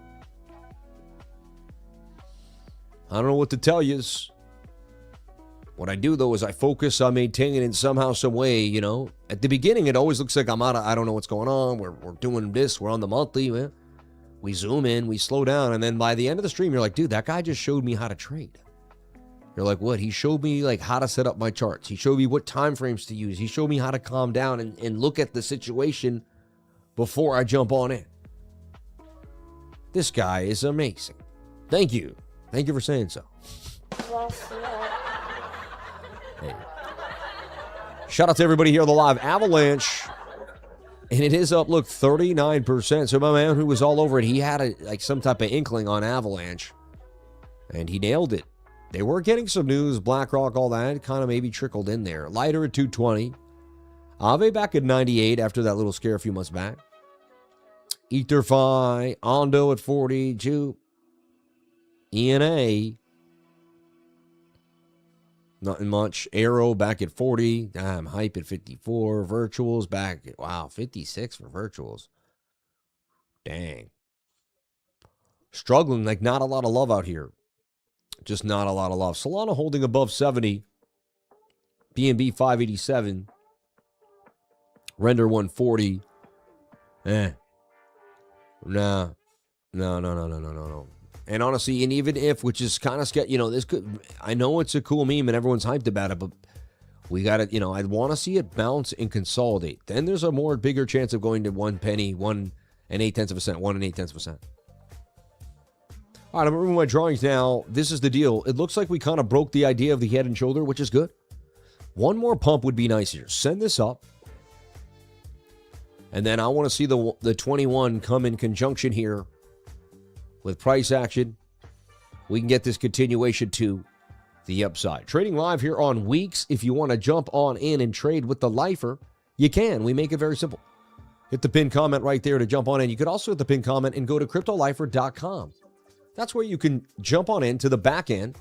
I don't know what to tell you. What I do, though, is I focus on maintaining it somehow, some way, At the beginning, it always looks like I don't know what's going on. We're doing this. We're on the monthly. Man. We zoom in. We slow down. And then by the end of the stream, you're like, dude, that guy just showed me how to trade. You're like, what? He showed me, how to set up my charts. He showed me what time frames to use. He showed me how to calm down and look at the situation before I jump on in. This guy is amazing. Thank you. Thank you for saying so. Hey. Shout out to everybody here on the live Avalanche. And it is up, look, 39%. So my man who was all over it, he had some type of inkling on Avalanche. And he nailed it. They were getting some news, BlackRock, all that. Kind of maybe trickled in there. Lighter at 220. AAVE back at 98 after that little scare a few months back. EtherFi, Ondo at 42. ENA. Nothing much. Arrow back at 40. Damn, Hype at 54. Virtuals back at, 56 for virtuals. Dang. Struggling, not a lot of love out here. Just not a lot of love. Solana holding above 70. BNB 587. Render 140. No. And honestly, and even if, which is kind of scary, this could, I know it's a cool meme and everyone's hyped about it, but we got to, I want to see it bounce and consolidate. Then there's a bigger chance of going to 1 penny, 1 8/10 of a cent, 1 8/10 of a cent. All right, I'm moving my drawings now. This is the deal. It looks like we kind of broke the idea of the head and shoulder, which is good. One more pump would be nice here. Send this up. And then I want to see the 21 come in conjunction here with price action. We can get this continuation to the upside. Trading live here on Weeks. If you want to jump on in and trade with the lifer, you can. We make it very simple. Hit the pinned comment right there to jump on in. You could also hit the pinned comment and go to cryptolifer.com. That's where you can jump on into the back end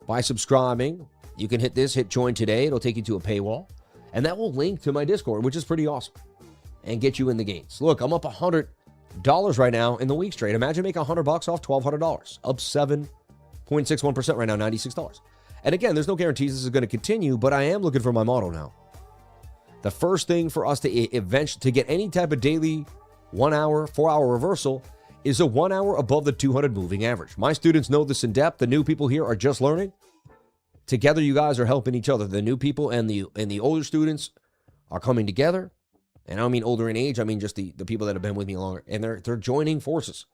by subscribing. You can hit join today. It'll take you to a paywall. And that will link to my Discord, which is pretty awesome, and get you in the gains. Look, I'm up $100 right now in the Weeks trade. Imagine making $100 off $1,200. Up 7.61% right now, $96. And again, there's no guarantees this is going to continue, but I am looking for my model now. The first thing for us to eventually to get any type of daily 1 hour, 4 hour reversal is a 1 hour above the 200 moving average. My students know this in depth. The new people here are just learning. Together, you guys are helping each other. The new people and the older students are coming together. And I don't mean older in age. I mean just the people that have been with me longer. And they're joining forces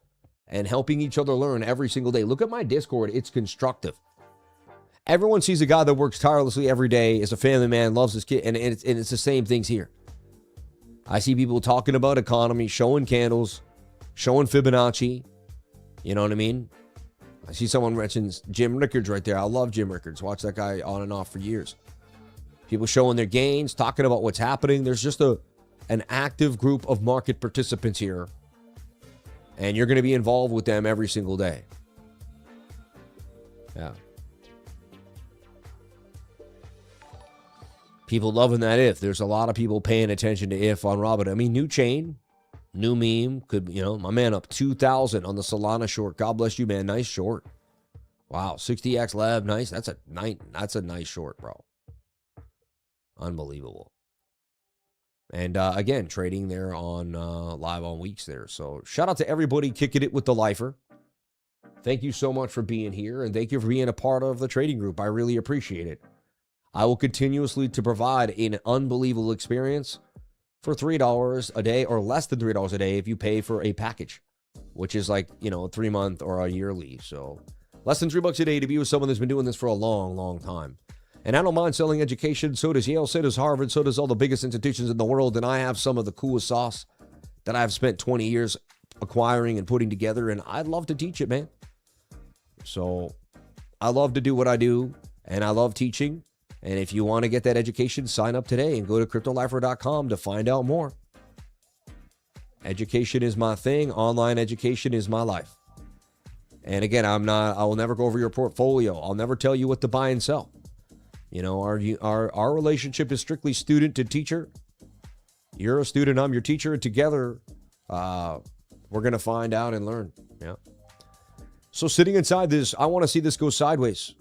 and helping each other learn every single day. Look at my Discord. It's constructive. Everyone sees a guy that works tirelessly every day, is a family man, loves his kid, and it's the same things here. I see people talking about economy, showing candles, showing Fibonacci. You know what I mean? I see someone mentions Jim Rickards right there. I love Jim Rickards. Watch that guy on and off for years. People showing their gains, talking about what's happening. There's just an active group of market participants here. And you're going to be involved with them every single day. Yeah. People loving that if. There's a lot of people paying attention to if on Robinhood. I mean, new chain, new meme. Could, you know, my man up 2,000 on the Solana short. God bless you, man. Nice short. Wow, 60x lab. Nice. That's a nice short, bro. Unbelievable. And again, trading there on live on weeks there. So shout out to everybody kicking it with the lifer. Thank you so much for being here, and thank you for being a part of the trading group. I really appreciate it. I will continuously to provide an unbelievable experience for $3 a day or less than $3 a day if you pay for a package, which is like, you know, a 3-month or a yearly. So less than $3 a day to be with someone that's been doing this for a long, long time. And I don't mind selling education. So does Yale, so does Harvard, so does all the biggest institutions in the world. And I have some of the coolest sauce that I've spent 20 years acquiring and putting together. And I'd love to teach it, man. So I love to do what I do, and I love teaching. And if you want to get that education, sign up today and go to cryptolifer.com to find out more. Education is my thing. Online education is my life. And again, I will never go over your portfolio. I'll never tell you what to buy and sell. You know, our relationship is strictly student to teacher. You're a student, I'm your teacher, and together we're going to find out and learn. Yeah. So sitting inside this, I want to see this go sideways.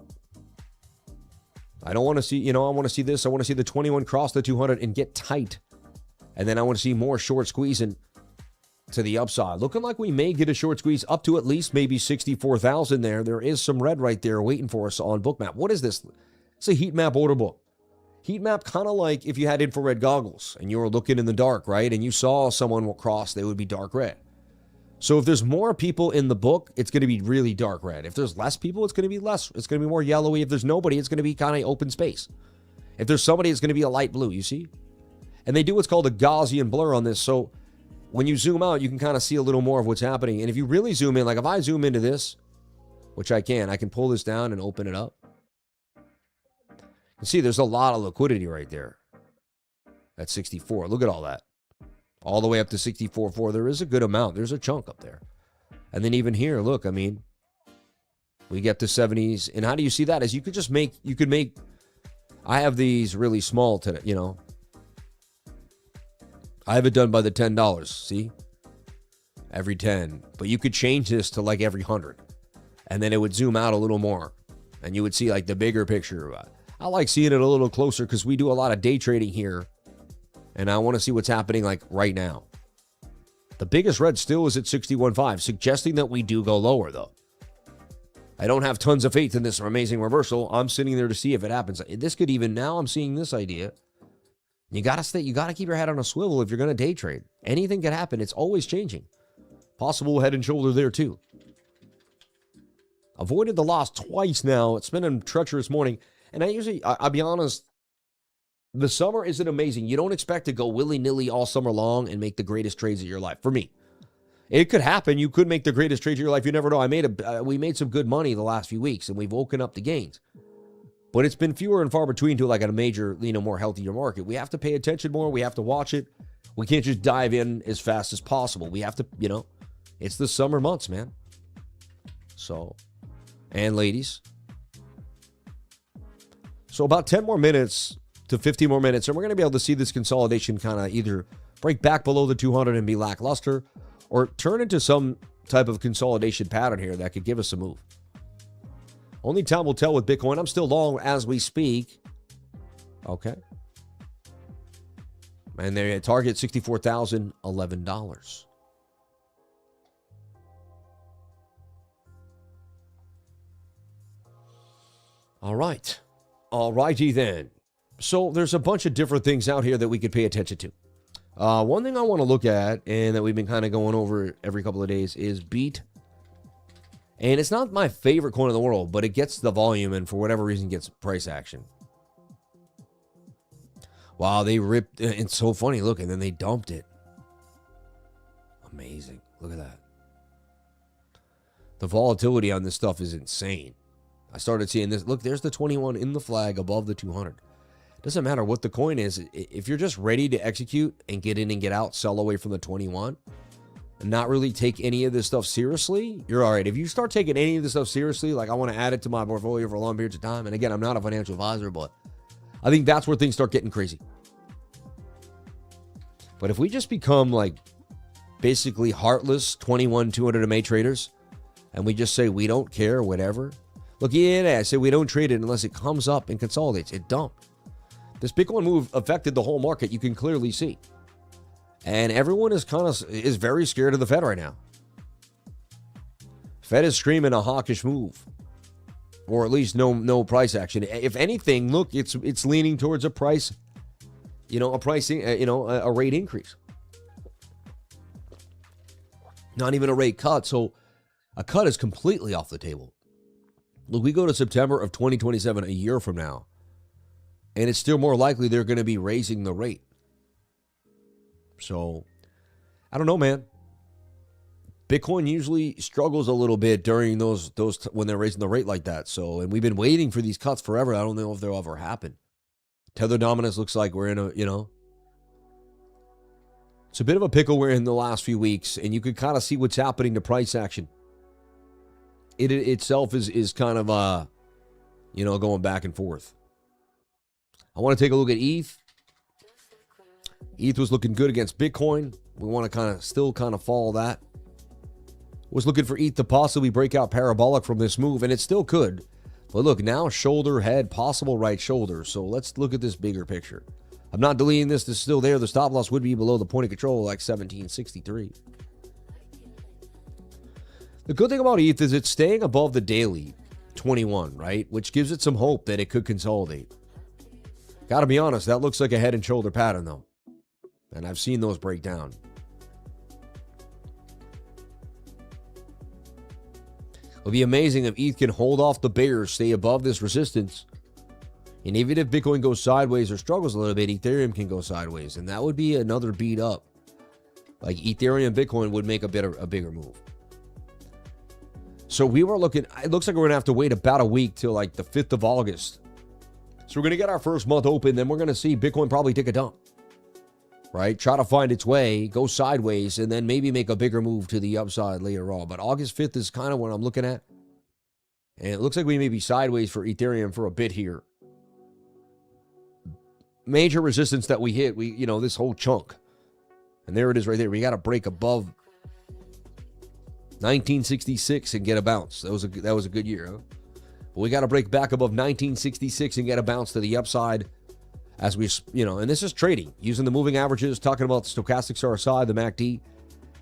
I don't want to see, I want to see this. I want to see the 21 cross the 200 and get tight. And then I want to see more short squeezing to the upside. Looking like we may get a short squeeze up to at least maybe 64,000 there. There is some red right there waiting for us on BOOKMAP. What is this? It's a heat map order book. Heat map kind of like if you had infrared goggles and you were looking in the dark, right? And you saw someone cross, they would be dark red. So if there's more people in the book, it's going to be really dark red. If there's less people, it's going to be less. It's going to be more yellowy. If there's nobody, it's going to be kind of open space. If there's somebody, it's going to be a light blue, you see? And they do what's called a Gaussian blur on this. So when you zoom out, you can kind of see a little more of what's happening. And if you really zoom in, like if I zoom into this, which I can pull this down and open it up. You see, there's a lot of liquidity right there. That's 64. Look at all that. All the way up to 64.4. There is a good amount. There's a chunk up there. And then even here, look, I mean, we get to 70s. And how do you see that? Is you could just make, I have these really small today, I have it done by the $10, see? Every 10. But you could change this to like every 100. And then it would zoom out a little more. And you would see like the bigger picture. I like seeing it a little closer because we do a lot of day trading here. And I want to see what's happening like right now. The biggest red still is at 61.5, suggesting that we do go lower though. I don't have tons of faith in this amazing reversal. I'm sitting there to see if it happens. This could even, now I'm seeing this idea. You got to keep your head on a swivel if you're going to day trade. Anything can happen. It's always changing. Possible head and shoulder there too. Avoided the loss twice now. It's been a treacherous morning. And I'll be honest, the summer isn't amazing. You don't expect to go willy-nilly all summer long and make the greatest trades of your life. For me, it could happen. You could make the greatest trades of your life. You never know. We made some good money the last few weeks, and we've woken up the gains. But it's been fewer and far between to like a major, more healthier market. We have to pay attention more. We have to watch it. We can't just dive in as fast as possible. We have to, it's the summer months, man. So, and ladies. So about 10 more minutes to 15 more minutes, and we're going to be able to see this consolidation kind of either break back below the 200 and be lackluster, or turn into some type of consolidation pattern here that could give us a move. Only time will tell with Bitcoin. I'm still long as we speak. Okay. And they're at target $64,011. All right. All righty then. So there's a bunch of different things out here that we could pay attention to. One thing I want to look at, and that we've been kind of going over every couple of days, is beat And it's not my favorite coin in the world, but it gets the volume and for whatever reason gets price action. Wow, they ripped. It's so funny. Look, and then they dumped it. Amazing. Look at that. The volatility on this stuff is insane. I started seeing this. Look, there's the 21 in the flag above the 200. Doesn't matter what the coin is. If you're just ready to execute and get in and get out, sell away from the 21, and not really take any of this stuff seriously, you're all right. If you start taking any of this stuff seriously, like I want to add it to my portfolio for long periods of time, and again, I'm not a financial advisor, but I think that's where things start getting crazy. But if we just become like basically heartless 21 200 MA traders, and we just say we don't care, whatever. Look, yeah, I say we don't trade it unless it comes up and consolidates. It dumped. This Bitcoin move affected the whole market. You can clearly see. And everyone is very scared of the Fed right now. Fed is screaming a hawkish move, or at least no price action. If anything, look, it's leaning towards a price, a rate increase. Not even a rate cut. So a cut is completely off the table. Look, we go to September of 2027, a year from now, and it's still more likely they're going to be raising the rate. So, I don't know, man. Bitcoin usually struggles a little bit during those when they're raising the rate like that. So, and we've been waiting for these cuts forever. I don't know if they'll ever happen. Tether dominance looks like we're in it's a bit of a pickle we're in the last few weeks, and you could kind of see what's happening to price action. It itself is kind of going back and forth. I want to take a look at ETH. ETH was looking good against Bitcoin. We want to still follow that. Was looking for ETH to possibly break out parabolic from this move, and it still could. But look, now shoulder, head, possible right shoulder. So let's look at this bigger picture. I'm not deleting this. This is still there. The stop loss would be below the point of control, like 1763. The good thing about ETH is it's staying above the daily 21, right? Which gives it some hope that it could consolidate. Got to be honest, that looks like a head and shoulder pattern, though. And I've seen those break down. It'll be amazing if ETH can hold off the bears, stay above this resistance. And even if Bitcoin goes sideways or struggles a little bit, Ethereum can go sideways. And that would be another beat up. Like Ethereum and Bitcoin would make a bigger move. So we were looking, it looks like we're going to have to wait about a week till like the 5th of August. So we're going to get our first month open. Then we're going to see Bitcoin probably take a dump. Right? Try to find its way, go sideways, and then maybe make a bigger move to the upside later on. But August 5th is kind of what I'm looking at. And it looks like we may be sideways for Ethereum for a bit here. Major resistance that we hit, this whole chunk. And there it is right there. We got to break above 1966 and get a bounce. That was a good year, huh? But we got to break back above 1966 and get a bounce to the upside. As we, and this is trading, using the moving averages, talking about the stochastics RSI, the MACD.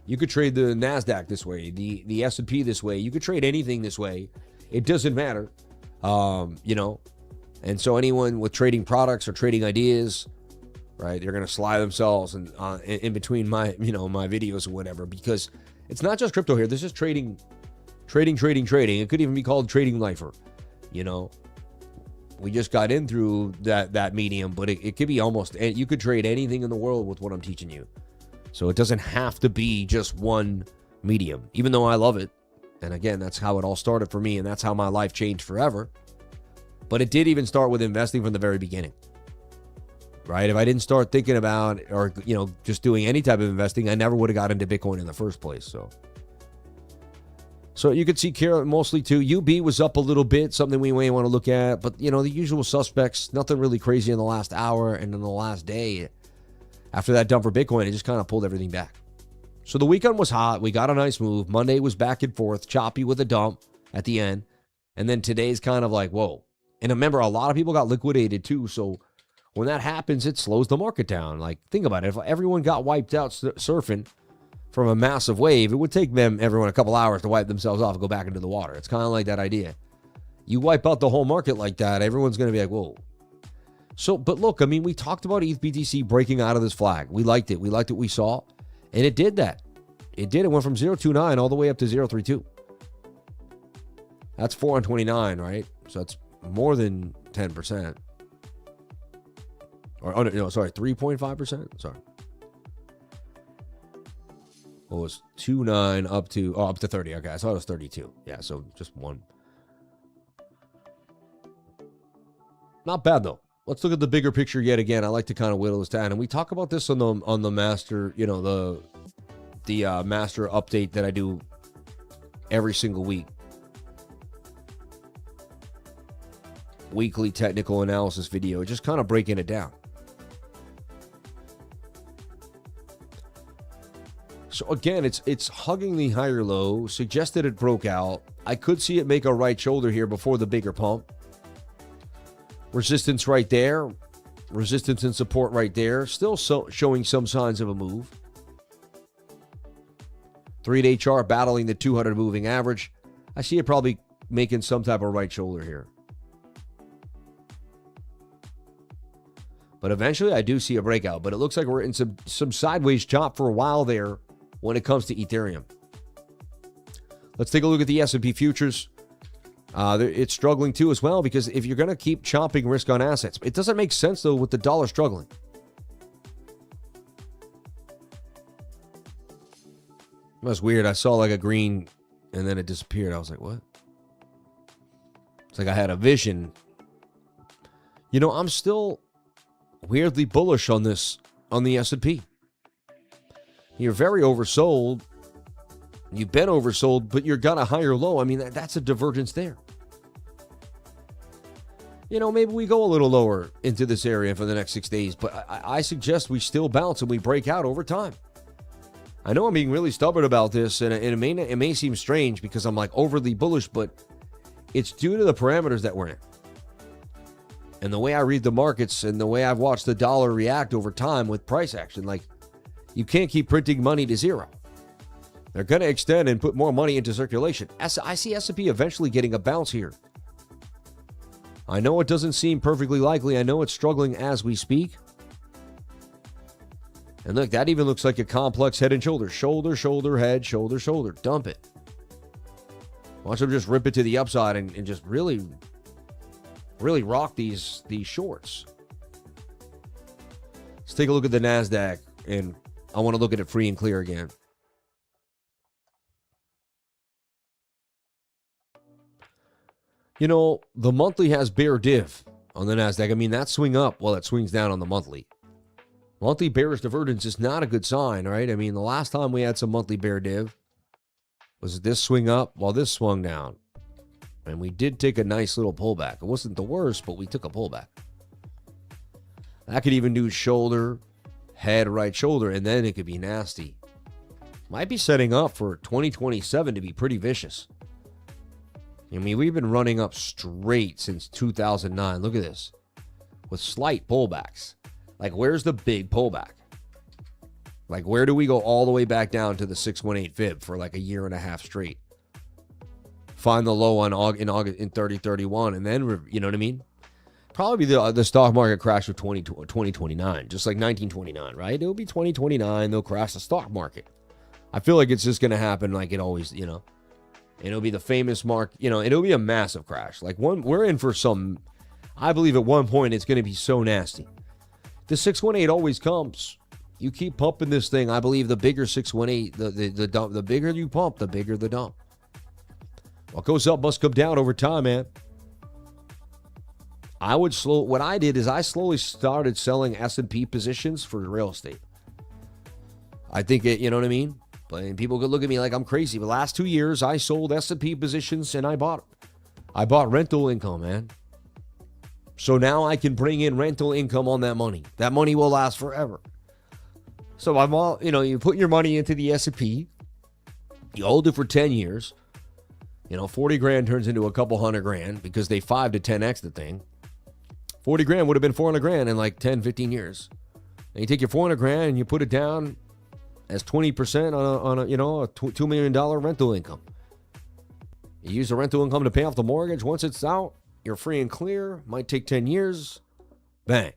You could trade the NASDAQ this way, the S&P this way. You could trade anything this way. It doesn't matter, And so anyone with trading products or trading ideas, right, they're going to slide themselves in between my videos or whatever, because it's not just crypto here. This is trading. It could even be called trading lifer, We just got in through that medium, but it could be almost, you could trade anything in the world with what I'm teaching you. So it doesn't have to be just one medium, even though I love it. And again, that's how it all started for me, and that's how my life changed forever. But it did even start with investing from the very beginning, right? If I didn't start thinking about, or, just doing any type of investing, I never would have got into Bitcoin in the first place. So you could see Kara mostly too. UB was up a little bit, something we may want to look at. But, the usual suspects, nothing really crazy in the last hour and in the last day. After that dump for Bitcoin, it just kind of pulled everything back. So the weekend was hot. We got a nice move. Monday was back and forth, choppy with a dump at the end. And then today's kind of like, whoa. And remember, a lot of people got liquidated too. So when that happens, it slows the market down. Like, think about it. If everyone got wiped out surfing from a massive wave, it would take everyone a couple hours to wipe themselves off and go back into the water. It's kind of like that idea. You wipe out the whole market like that, everyone's going to be like, whoa. So, but look, we talked about ETH BTC breaking out of this flag. We liked it. We liked what we saw. And it did that. It went from 0.29 all the way up to 0.32. That's 4 on 29, right? So that's more than 10%. Or, oh, no, sorry, 3.5%. Sorry. What was 29 up to 30? Okay, I thought it was 32. Yeah, so just one. Not bad though. Let's look at the bigger picture yet again. I like to kind of whittle this down, and we talk about this on the master, you know, the master update that I do every single week. Weekly technical analysis video, just kind of breaking it down. So again, it's hugging the higher low, suggested it broke out. I could see it make a right shoulder here before the bigger pump. Resistance right there. Resistance and support right there. Still showing some signs of a move. 3-day chart battling the 200 moving average. I see it probably making some type of right shoulder here. But eventually I do see a breakout. But it looks like we're in some sideways chop for a while there when it comes to Ethereum. Let's take a look at the S&P futures. It's struggling too as well, because if you're going to keep chopping risk on assets, it doesn't make sense though with the dollar struggling. It was weird. I saw like a green and then it disappeared. I was like, what? It's like I had a vision. You know, I'm still weirdly bullish on this, on the S&P. You're very oversold. You've been oversold, but you're got a higher low. I mean, that's a divergence there. You know, maybe we go a little lower into this area for the next 6 days, but I suggest we still bounce and we break out over time. I know I'm being really stubborn about this, and it may seem strange because I'm like overly bullish, but it's due to the parameters that we're in. And the way I read the markets and the way I've watched the dollar react over time with price action, like you can't keep printing money to zero. They're going to extend and put more money into circulation. I see S&P eventually getting a bounce here. I know it doesn't seem perfectly likely. I know it's struggling as we speak. And look, that even looks like a complex head and shoulder. Shoulder, shoulder, head, shoulder, shoulder. Dump it. Watch them just rip it to the upside and just really rock these shorts. Let's take a look at the NASDAQ, and I want to look at it free and clear again. You know, the monthly has bear div on the NASDAQ. I mean, that swing up while it swings down on the monthly. Monthly bearish divergence is not a good sign, right? I mean, the last time we had some monthly bear div was this swing up while this swung down. And we did take a nice little pullback. It wasn't the worst, but we took a pullback. I could even do shoulder, head, right shoulder, and then it could be nasty. Might be setting up for 2027 to be pretty vicious. I mean, we've been running up straight since 2009. Look at this. With slight pullbacks. Like, where's the big pullback? Like, where do we go all the way back down to the 618 fib for like a year and a half straight? Find the low in August in 3031, and then, you know what I mean? Probably the stock market crash of 2029, just like 1929, right? It'll be 2029. They'll crash the stock market. I feel like it's just going to happen like it always, you know. And it'll be the famous mark, you know, it'll be a massive crash. Like we're in for some, I believe at one point it's going to be so nasty. The 618 always comes. You keep pumping this thing. I believe the bigger 618, the dump, the bigger you pump, the bigger the dump. What goes up must come down over time, man. What I did is I slowly started selling S&P positions for real estate. I think it, you know what I mean? But people could look at me like I'm crazy. But the last 2 years, I sold S&P positions and I bought rental income, man. So now I can bring in rental income on that money. That money will last forever. So I'm all, you know, you put your money into the S&P. You hold it for 10 years. You know, 40 grand turns into a couple $100 grand because they 5 to 10x the thing. 40 grand would have been 400 grand in like 10, 15 years. And you take your 400 grand and you put it down as 20% on a you know, a $2 million rental income. You use the rental income to pay off the mortgage. Once it's out, you're free and clear. Might take 10 years. Bang.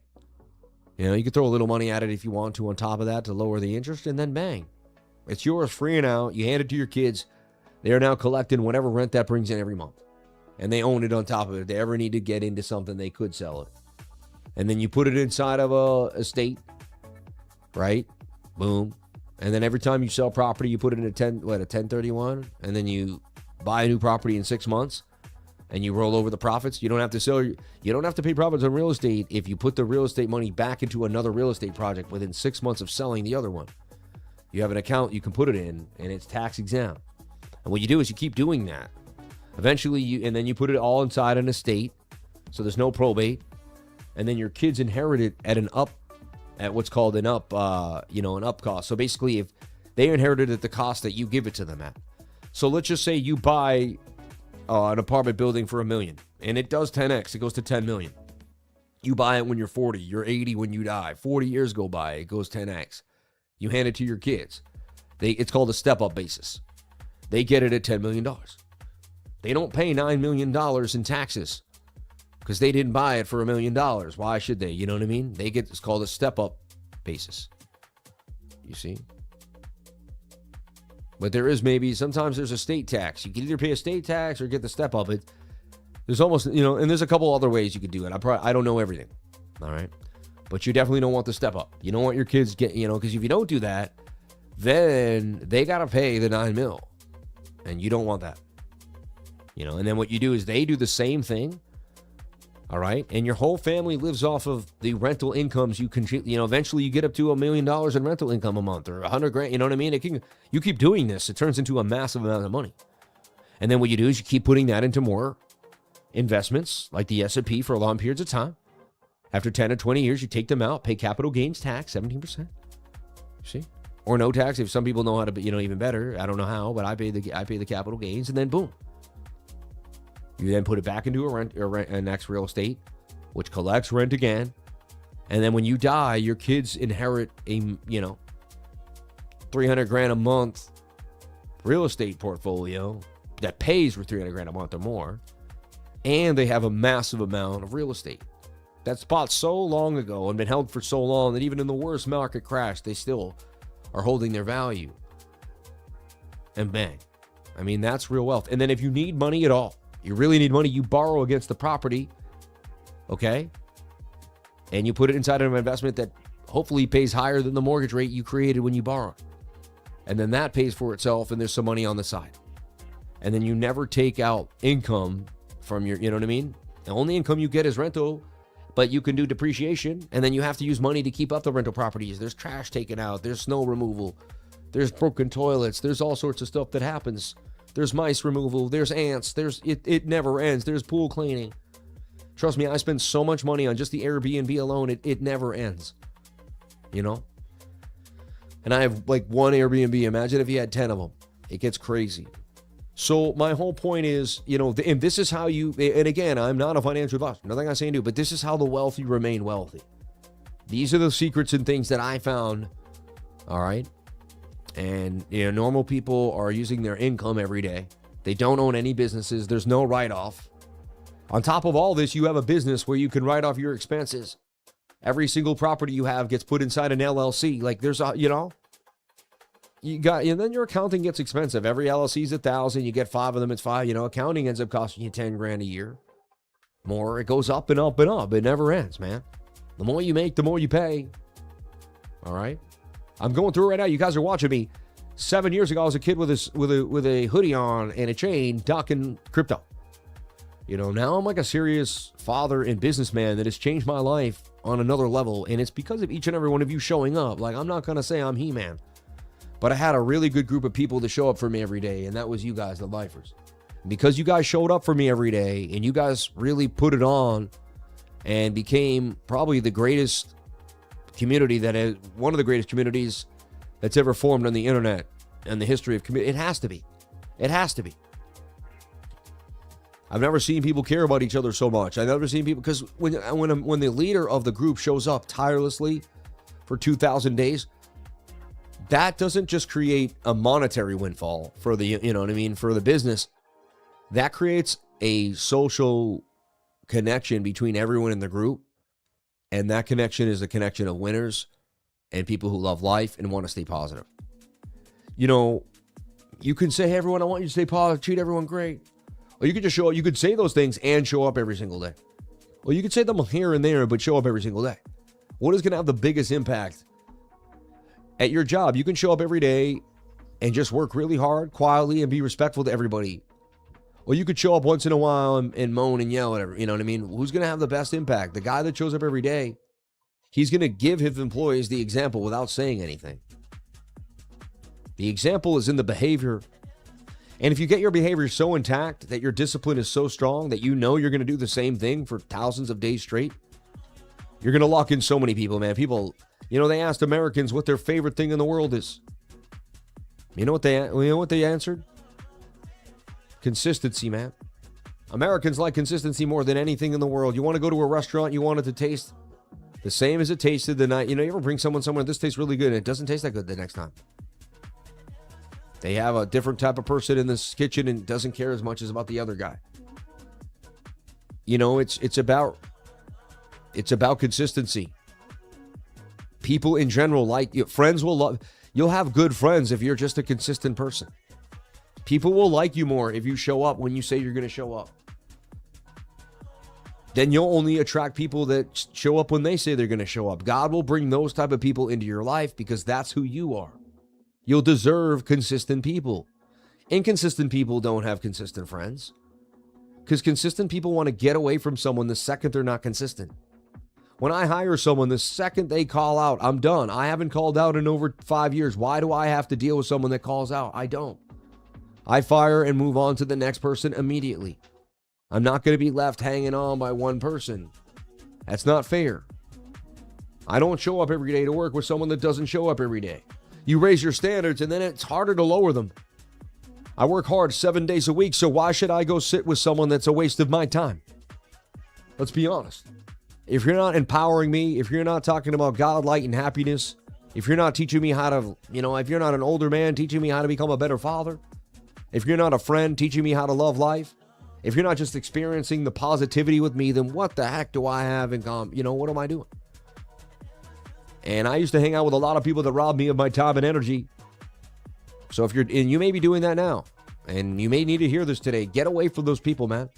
You know, you can throw a little money at it if you want to on top of that to lower the interest, and then bang. It's yours, free and out. You hand it to your kids. They are now collecting whatever rent that brings in every month. and they own it on top of it. If they ever need to get into something, they could sell it. And then you put it inside of a estate, right? Boom. And then every time you sell property, you put it in a 1031, and then you buy a new property in 6 months, and you roll over the profits. You don't have to sell. You don't have to pay profits on real estate if you put the real estate money back into another real estate project within 6 months of selling the other one. You have an account you can put it in, and it's tax exempt. And what you do is you keep doing that. Eventually, and then you put it all inside an estate, so there's no probate, and then your kids inherit it at what's called an up cost. So basically, if they inherited at the cost that you give it to them at. So let's just say you buy an apartment building for $1 million, and it does 10x. It goes to 10 million. You buy it when you're 40. You're 80 when you die. 40 years go by. It goes 10x. You hand it to your kids. It's called a step-up basis. They get it at $10 million. They don't pay $9 million in taxes because they didn't buy it for $1 million. Why should they? You know what I mean? It's called a step-up basis. You see? But sometimes there's a state tax. You can either pay a state tax or get the step-up. There's almost, and there's a couple other ways you could do it. I don't know everything. All right? But you definitely don't want the step-up. You don't want your kids because if you don't do that, then they got to pay the $9 million. And you don't want that. And then what you do is they do the same thing. All right. And your whole family lives off of the rental incomes you contribute. Eventually you get up to $1 million in rental income a month or $100,000. You know what I mean? You keep doing this. It turns into a massive amount of money. And then what you do is you keep putting that into more investments like the S&P for long periods of time. After 10 or 20 years, you take them out, pay capital gains tax, 17%. See? Or no tax if some people know how to, even better. I don't know how, but I pay the capital gains, and then boom. You then put it back into a next real estate, which collects rent again. And then when you die, your kids inherit a, $300,000 a month real estate portfolio that pays for $300,000 a month or more. And they have a massive amount of real estate that's bought so long ago and been held for so long that even in the worst market crash, they still are holding their value. And bang. That's real wealth. And then if you need money at all, you really need money, you borrow against the property, okay? And you put it inside of an investment that hopefully pays higher than the mortgage rate you created when you borrowed. And then that pays for itself, and there's some money on the side. And then you never take out income from your, you know what I mean? The only income you get is rental, but you can do depreciation, and then you have to use money to keep up the rental properties. There's trash taken out, there's snow removal, there's broken toilets, there's all sorts of stuff that happens. There's mice removal, there's ants, it never ends, there's pool cleaning. Trust me, I spend so much money on just the Airbnb alone, it never ends. And I have like one Airbnb. Imagine if you had 10 of them. It gets crazy. So my whole point is, and this is how and again, I'm not a financial advisor, nothing I'm saying to do, but this is how the wealthy remain wealthy. These are the secrets and things that I found, all right? And, normal people are using their income every day. They don't own any businesses. There's no write-off. On top of all this, you have a business where you can write off your expenses. Every single property you have gets put inside an LLC. Like there's and then your accounting gets expensive. Every LLC is $1,000. You get 5 of them, it's $5. Accounting ends up costing you $10,000 a year. More. It goes up and up and up. It never ends, man. The more you make, the more you pay. All right. I'm going through it right now. You guys are watching me. 7 years ago, I was a kid with a hoodie on and a chain docking crypto. Now I'm like a serious father and businessman that has changed my life on another level. And it's because of each and every one of you showing up. Like, I'm not going to say I'm He-Man, but I had a really good group of people to show up for me every day. And that was you guys, the lifers. Because you guys showed up for me every day and you guys really put it on and became probably the greatest community one of the greatest communities that's ever formed on the internet and the history of community. It has to be. It has to be. I've never seen people care about each other so much. I've never seen people, because when the leader of the group shows up tirelessly for 2,000 days, that doesn't just create a monetary windfall for the, for the business. That creates a social connection between everyone in the group. And that connection is a connection of winners and people who love life and want to stay positive. You can say, hey, everyone, I want you to stay positive, treat everyone great. Or you could just show up. You could say those things and show up every single day. Or you could say them here and there, but show up every single day. What is going to have the biggest impact at your job? You can show up every day and just work really hard, quietly, and be respectful to everybody. Or you could show up once in a while and moan and yell, whatever. You know what I mean? Who's going to have the best impact? The guy that shows up every day, he's going to give his employees the example without saying anything. The example is in the behavior. And if you get your behavior so intact that your discipline is so strong that you know you're going to do the same thing for thousands of days straight, you're going to lock in so many people, man. People, they asked Americans what their favorite thing in the world is. You know what they answered? Consistency, man. Americans like consistency more than anything in the world. You want to go to a restaurant, you want it to taste the same as it tasted the night. You ever bring someone somewhere, this tastes really good, and it doesn't taste that good the next time. They have a different type of person in this kitchen and doesn't care as much as about the other guy. It's about consistency. People in general friends will love. You'll have good friends if you're just a consistent person. People will like you more if you show up when you say you're going to show up. Then you'll only attract people that show up when they say they're going to show up. God will bring those type of people into your life because that's who you are. You'll deserve consistent people. Inconsistent people don't have consistent friends. Because consistent people want to get away from someone the second they're not consistent. When I hire someone, the second they call out, I'm done. I haven't called out in over 5 years. Why do I have to deal with someone that calls out? I don't. I fire and move on to the next person immediately. I'm not going to be left hanging on by one person. That's not fair. I don't show up every day to work with someone that doesn't show up every day. You raise your standards and then it's harder to lower them. I work hard 7 days a week, so why should I go sit with someone that's a waste of my time? Let's be honest. If you're not empowering me, if you're not talking about God, light, and happiness, if you're not teaching me how to, if you're not an older man teaching me how to become a better father, if you're not a friend teaching me how to love life, if you're not just experiencing the positivity with me, then what the heck do I have in common? What am I doing? And I used to hang out with a lot of people that robbed me of my time and energy. So you may be doing that now, and you may need to hear this today. Get away from those people, man.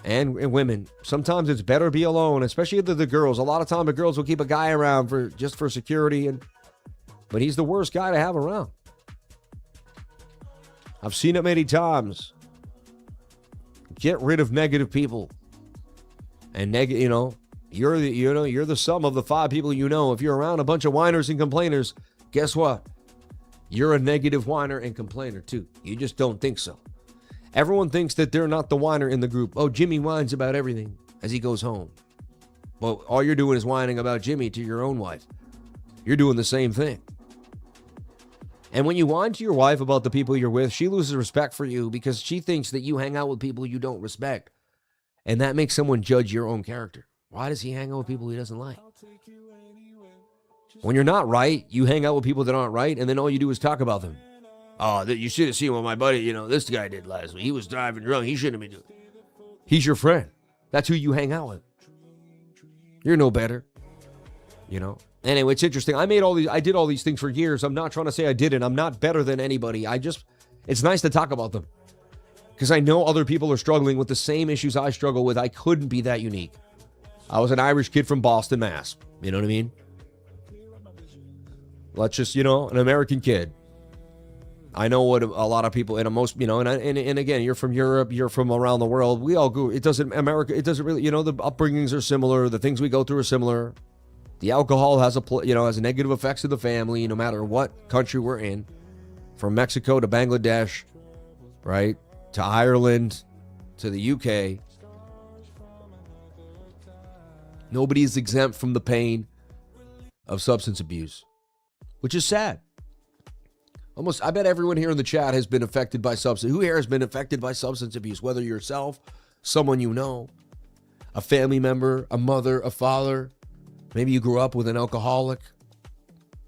And women. Sometimes it's better to be alone, especially the girls. A lot of time the girls will keep a guy around for security, but he's the worst guy to have around. I've seen it many times. Get rid of negative people. And you're the sum of the 5 people you know. If you're around a bunch of whiners and complainers, guess what? You're a negative whiner and complainer too. You just don't think so. Everyone thinks that they're not the whiner in the group. Oh, Jimmy whines about everything as he goes home. Well, all you're doing is whining about Jimmy to your own wife. You're doing the same thing. And when you whine to your wife about the people you're with, she loses respect for you because she thinks that you hang out with people you don't respect. And that makes someone judge your own character. Why does he hang out with people he doesn't like? When you're not right, you hang out with people that aren't right, and then all you do is talk about them. Oh, you should have seen what my buddy, this guy did last week. He was driving drunk. He shouldn't have been doing it. He's your friend. That's who you hang out with. You're no better. Anyway, it's interesting. I did all these things for years. I'm not trying to say I didn't. I'm not better than anybody. It's nice to talk about them. Because I know other people are struggling with the same issues I struggle with. I couldn't be that unique. I was an Irish kid from Boston, Mass. You know what I mean? Let's just, an American kid. I know what a lot of people, and again, you're from Europe, you're from around the world. We all go, it doesn't really, the upbringings are similar. The things we go through are similar. The alcohol has has negative effects in the family, no matter what country we're in. From Mexico to Bangladesh, right? To Ireland, to the UK. Nobody is exempt from the pain of substance abuse, which is sad. I bet everyone here in the chat has been affected by substance. Who here has been affected by substance abuse? Whether yourself, someone you know, a family member, a mother, a father. Maybe you grew up with an alcoholic.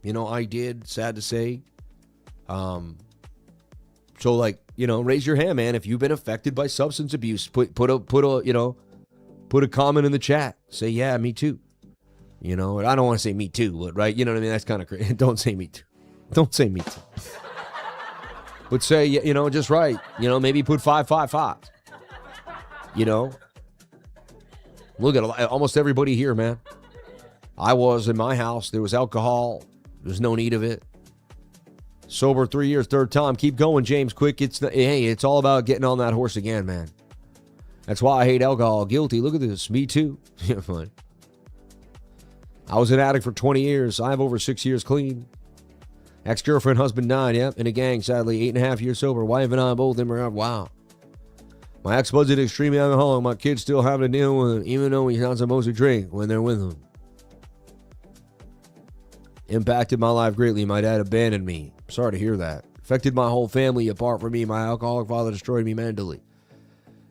I did, sad to say. So raise your hand, man. If you've been affected by substance abuse, put a comment in the chat. Say, yeah, me too. I don't want to say me too, but right? You know what I mean? That's kind of crazy. Don't say me too. Don't say me too. would say, just right. Maybe put 555. Look at almost everybody here, man. I was in my house. There was alcohol. There's no need of it. Sober 3 years, third time. Keep going, James. Quick. It's all about getting on that horse again, man. That's why I hate alcohol. Guilty. Look at this. Me too. Fine. I was an addict for 20 years. I have over 6 years clean. Ex-girlfriend, husband died. Yep, in a gang. Sadly, 8.5 years sober. Wife and I both in rehab. Wow. My ex-bud's an extreme alcoholic. My kids still having to deal with him, even though he's not supposed to drink when they're with him. Impacted my life greatly. My dad abandoned me. Sorry to hear that. Affected my whole family apart from me. My alcoholic father destroyed me mentally.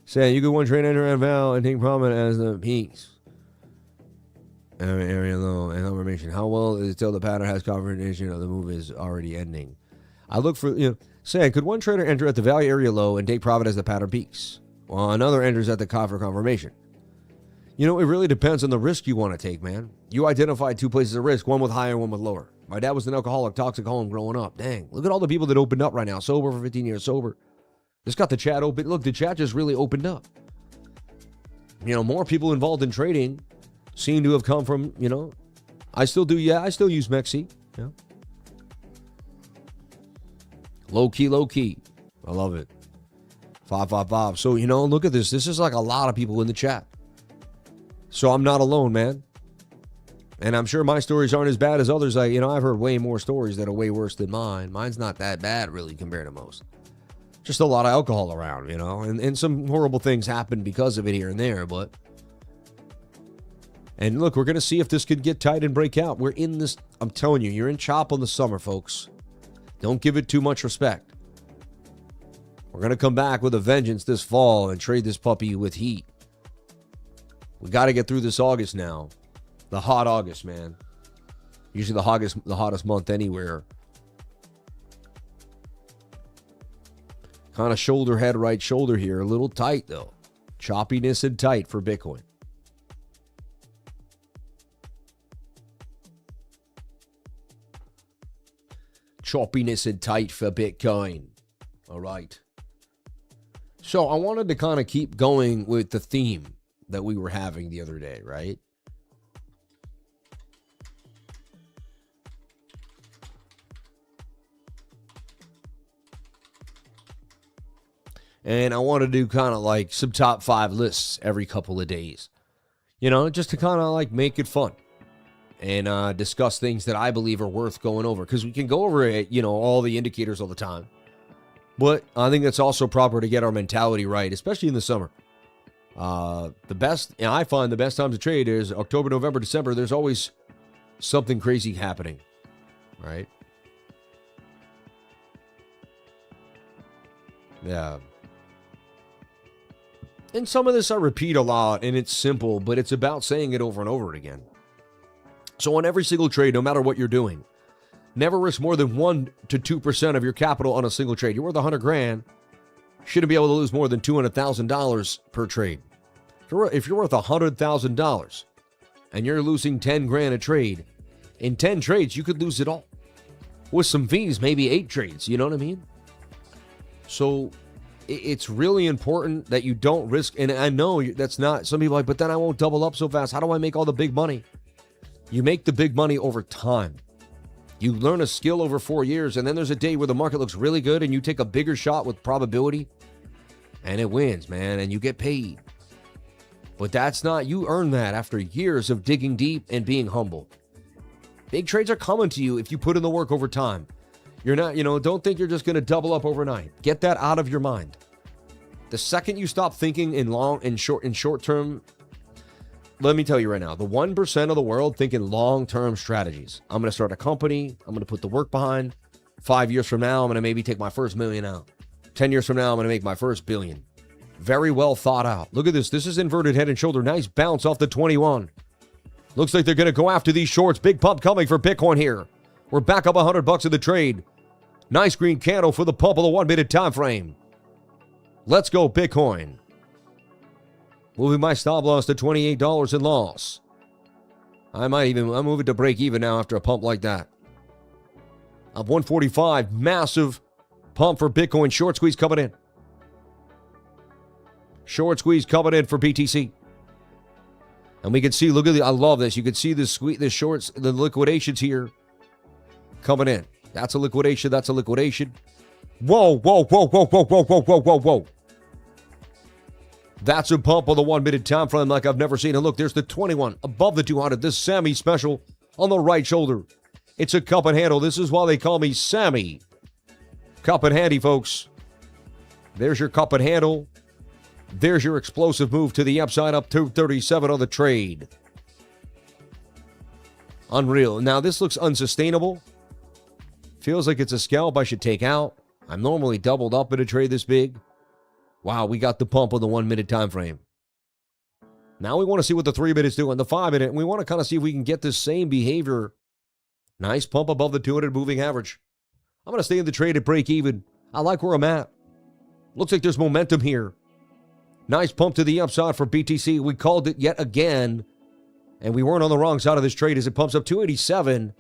Saying you could one train enter and vow and take prominent as the peaks. Area low and information. How well is it till the pattern has confirmation of the move is already ending? I look for, saying, could one trader enter at the value area low and take profit as the pattern peaks? While another enters at the for confirmation. It really depends on the risk you want to take, man. You identified two places of risk, one with higher, one with lower. My dad was an alcoholic, toxic home growing up. Dang, look at all the people that opened up right now. Sober for 15 years, sober. Just got the chat open. Look, the chat just really opened up. More people involved in trading seem to have come from, I still do, I still use Mexi. Yeah. Low key. I love it. 555. So, look at this. This is like a lot of people in the chat. So I'm not alone, man. And I'm sure my stories aren't as bad as others. I've heard way more stories that are way worse than mine. Mine's not that bad, really, compared to most. Just a lot of alcohol around, and some horrible things happen because of it here and there, but. And look, we're going to see if this could get tight and break out. We're in this, I'm telling you, you're in chop on the summer, folks. Don't give it too much respect. We're going to come back with a vengeance this fall and trade this puppy with heat. We got to get through this August now. The hot August, man. Usually the hottest month anywhere. Kind of shoulder, head, right shoulder here. A little tight, though. Choppiness and tight for Bitcoin. Choppiness and tight for Bitcoin. All right. So I wanted to kind of keep going with the theme that we were having the other day, right? And I want to do kind of like some top 5 lists every couple of days. Just to kind of like make it fun. And discuss things that I believe are worth going over. Because we can go over it, all the indicators all the time. But I think it's also proper to get our mentality right, especially in the summer. I find the best time to trade is October, November, December. There's always something crazy happening, right? Yeah. And some of this I repeat a lot, and it's simple, but it's about saying it over and over again. So on every single trade, no matter what you're doing, never risk more than 1 to 2% of your capital on a single trade. You're worth $100,000. Shouldn't be able to lose more than $200,000 per trade. If you're worth $100,000 and you're losing $10,000 a trade, in 10 trades, you could lose it all. With some fees, maybe 8 trades. You know what I mean? So it's really important that you don't risk. And I know that's not, some people are like, but then I won't double up so fast. How do I make all the big money? You make the big money over time. You learn a skill over 4 years, and then there's a day where the market looks really good, and you take a bigger shot with probability, and it wins, man, and you get paid. But that's not, you earn that after years of digging deep and being humble. Big trades are coming to you if you put in the work over time. You're not, don't think you're just going to double up overnight. Get that out of your mind. The second you stop thinking in short term, let me tell you right now, the 1% of the world thinking long-term strategies. I'm going to start a company. I'm going to put the work behind. 5 years from now, I'm going to maybe take my first $1 million out. 10 years from now, I'm going to make my first $1 billion. Very well thought out. Look at this. This is inverted head and shoulder. Nice bounce off the 21. Looks like they're going to go after these shorts. Big pump coming for Bitcoin here. We're back up $100 in the trade. Nice green candle for the pump of the 1 minute time frame. Let's go, Bitcoin. Moving my stop loss to $28 in loss. I'll move it to break even now after a pump like that. Up 145, massive Pump for Bitcoin. Short squeeze coming in. Short squeeze coming in for BTC. And we can see, look at I love this. You can see the shorts, the liquidations here coming in. That's a liquidation. That's a liquidation. Whoa, whoa, whoa, whoa, whoa, whoa, whoa, whoa, whoa, whoa. That's a pump on the 1 minute time frame like I've never seen. And look, there's the 21 above the 200. This Sammy special on the right shoulder. It's a cup and handle. This is why they call me Sammy. Cup and handy, folks. There's your cup and handle. There's your explosive move to the upside, up 237 on the trade. Unreal. Now, this looks unsustainable. Feels like it's a scalp I should take out. I'm normally doubled up in a trade this big. Wow, we got the pump on the 1 minute time frame. Now we want to see what the 3 minutes do on the 5 minute. And we want to kind of see if we can get this same behavior. Nice pump above the 200 moving average. I'm going to stay in the trade at break even. I like where I'm at. Looks like there's momentum here. Nice pump to the upside for BTC. We called it yet again. And we weren't on the wrong side of this trade as it pumps up 287.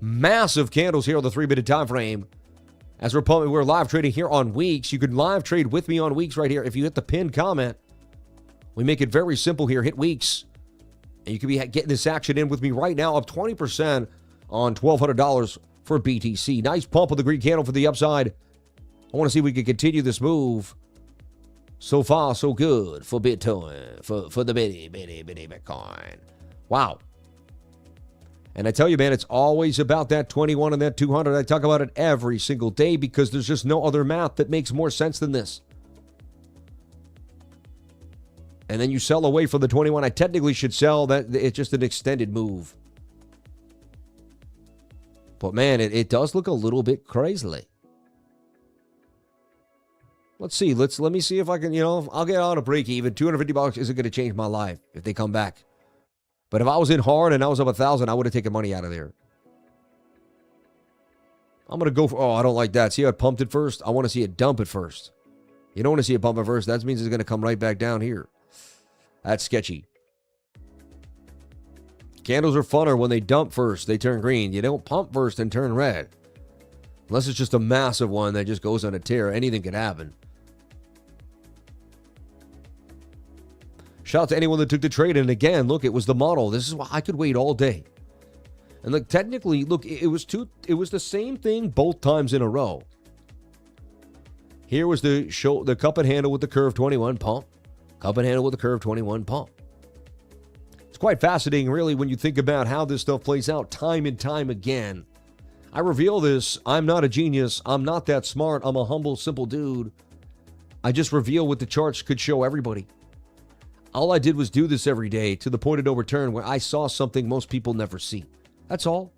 Massive candles here on the 3 minute time frame. As we're live trading here on Weeks. You can live trade with me on Weeks right here. If you hit the pinned comment, we make it very simple here. Hit Weeks. And you can be getting this action in with me right now, up 20% on $1,200 for BTC. Nice pump of the green candle for the upside. I want to see if we can continue this move. So far, so good for Bitcoin, for the bitty Bitcoin. Wow. And I tell you, man, it's always about that 21 and that 200. I talk about it every single day because there's just no other math that makes more sense than this. And then you sell away from the 21. I technically should sell that. It's just an extended move. But man, it does look a little bit crazily. Let's see. Let me see if I can, I'll get on a break even. $250 isn't going to change my life if they come back. But if I was in hard and I was up 1,000, I would have taken money out of there. I'm going to go for, I don't like that. See how it pumped it first? I want to see it dump it first. You don't want to see it pump it first. That means it's going to come right back down here. That's sketchy. Candles are funner when they dump first. They turn green. You don't pump first and turn red. Unless it's just a massive one that just goes on a tear. Anything can happen. Shout out to anyone that took the trade. And again, look, it was the model. This is why I could wait all day. And look, technically, look, it was the same thing both times in a row. Here was the cup and handle with the curve 21 pump. Cup and handle with the curve 21 pump. It's quite fascinating, really, when you think about how this stuff plays out time and time again. I reveal this. I'm not a genius. I'm not that smart. I'm a humble, simple dude. I just reveal what the charts could show everybody. All I did was do this every day to the point of no return where I saw something most people never see. That's all.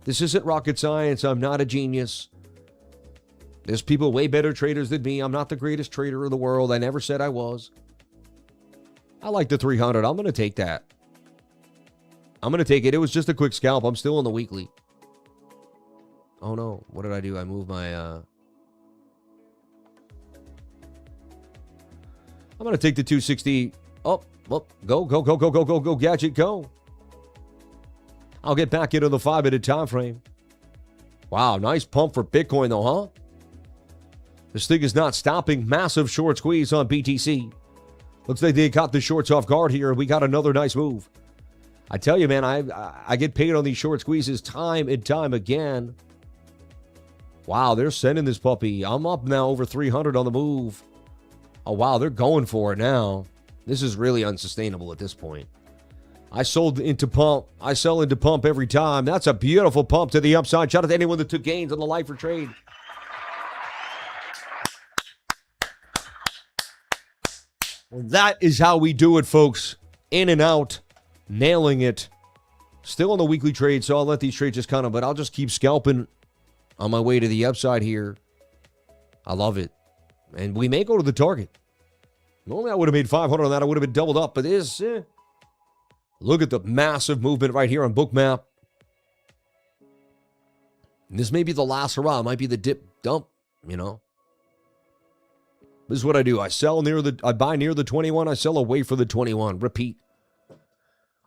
This isn't rocket science. I'm not a genius. There's people way better traders than me. I'm not the greatest trader in the world. I never said I was. I like the 300. I'm going to take that. I'm going to take it. It was just a quick scalp. I'm still on the weekly. Oh no. What did I do? I moved my... I'm going to take the 260. Oh, go, gadget, go. I'll get back into the 5-minute time frame. Wow, nice pump for Bitcoin though, huh? This thing is not stopping. Massive short squeeze on BTC. Looks like they caught the shorts off guard here. We got another nice move. I tell you, man, I get paid on these short squeezes time and time again. Wow, they're sending this puppy. I'm up now over 300 on the move. Oh, wow, they're going for it now. This is really unsustainable at this point. I sold into pump. I sell into pump every time. That's a beautiful pump to the upside. Shout out to anyone that took gains on the lifer trade. Well, that is how we do it, folks. In and out. Nailing it. Still on the weekly trade, so I'll let these trades just but I'll just keep scalping on my way to the upside here. I love it. And we may go to the target. Normally I would have made 500 on that. I would have been doubled up. But this, look at the massive movement right here on BOOKMAP. And this may be the last hurrah. It might be the dip dump, This is what I do. I buy near the 21. I sell away for the 21. Repeat.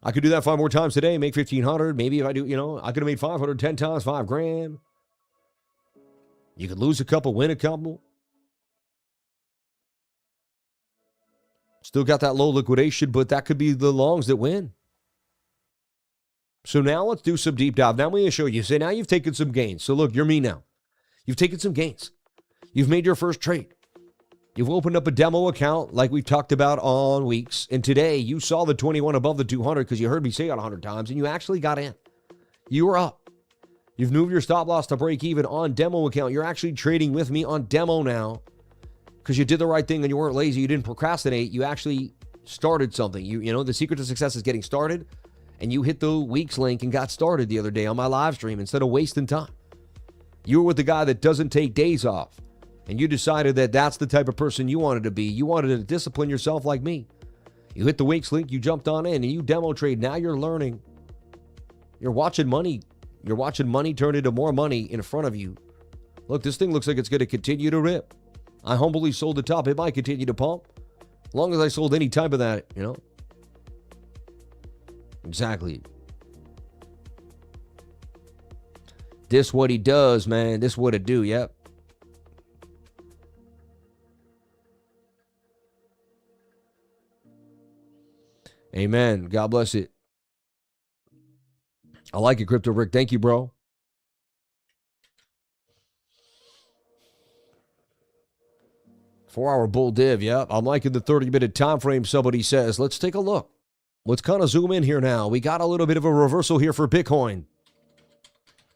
I could do that 5 more times today, make 1,500. Maybe if I do, I could have made 500 10 times, $5,000. You could lose a couple, win a couple. Still got that low liquidation, but that could be the longs that win. So now let's do some deep dive. Now I'm going to show you. Say now you've taken some gains. So look, you're me now. You've taken some gains. You've made your first trade. You've opened up a demo account like we've talked about on weeks. And today you saw the 21 above the 200 because you heard me say it 100 times and you actually got in. You were up. You've moved your stop loss to break even on demo account. You're actually trading with me on demo now because you did the right thing and you weren't lazy. You didn't procrastinate. You actually started something. You know, the secret to success is getting started. And you hit the weeks link and got started the other day on my live stream instead of wasting time. You were with the guy that doesn't take days off. And you decided that that's the type of person you wanted to be. You wanted to discipline yourself like me. You hit the weeks link, you jumped on in, and you demo trade. Now you're learning. You're watching money. You're watching money turn into more money in front of you. Look, this thing looks like it's going to continue to rip. I humbly sold the top. It might continue to pump. As long as I sold any type of that, you know. Exactly. This what he does, man. This what it do, yep. Amen. God bless it. I like it, Crypto Rick. Thank you, bro. Four-hour bull div, yeah. I'm liking the 30-minute time frame, somebody says. Let's take a look. Let's kind of zoom in here now. We got a little bit of a reversal here for Bitcoin.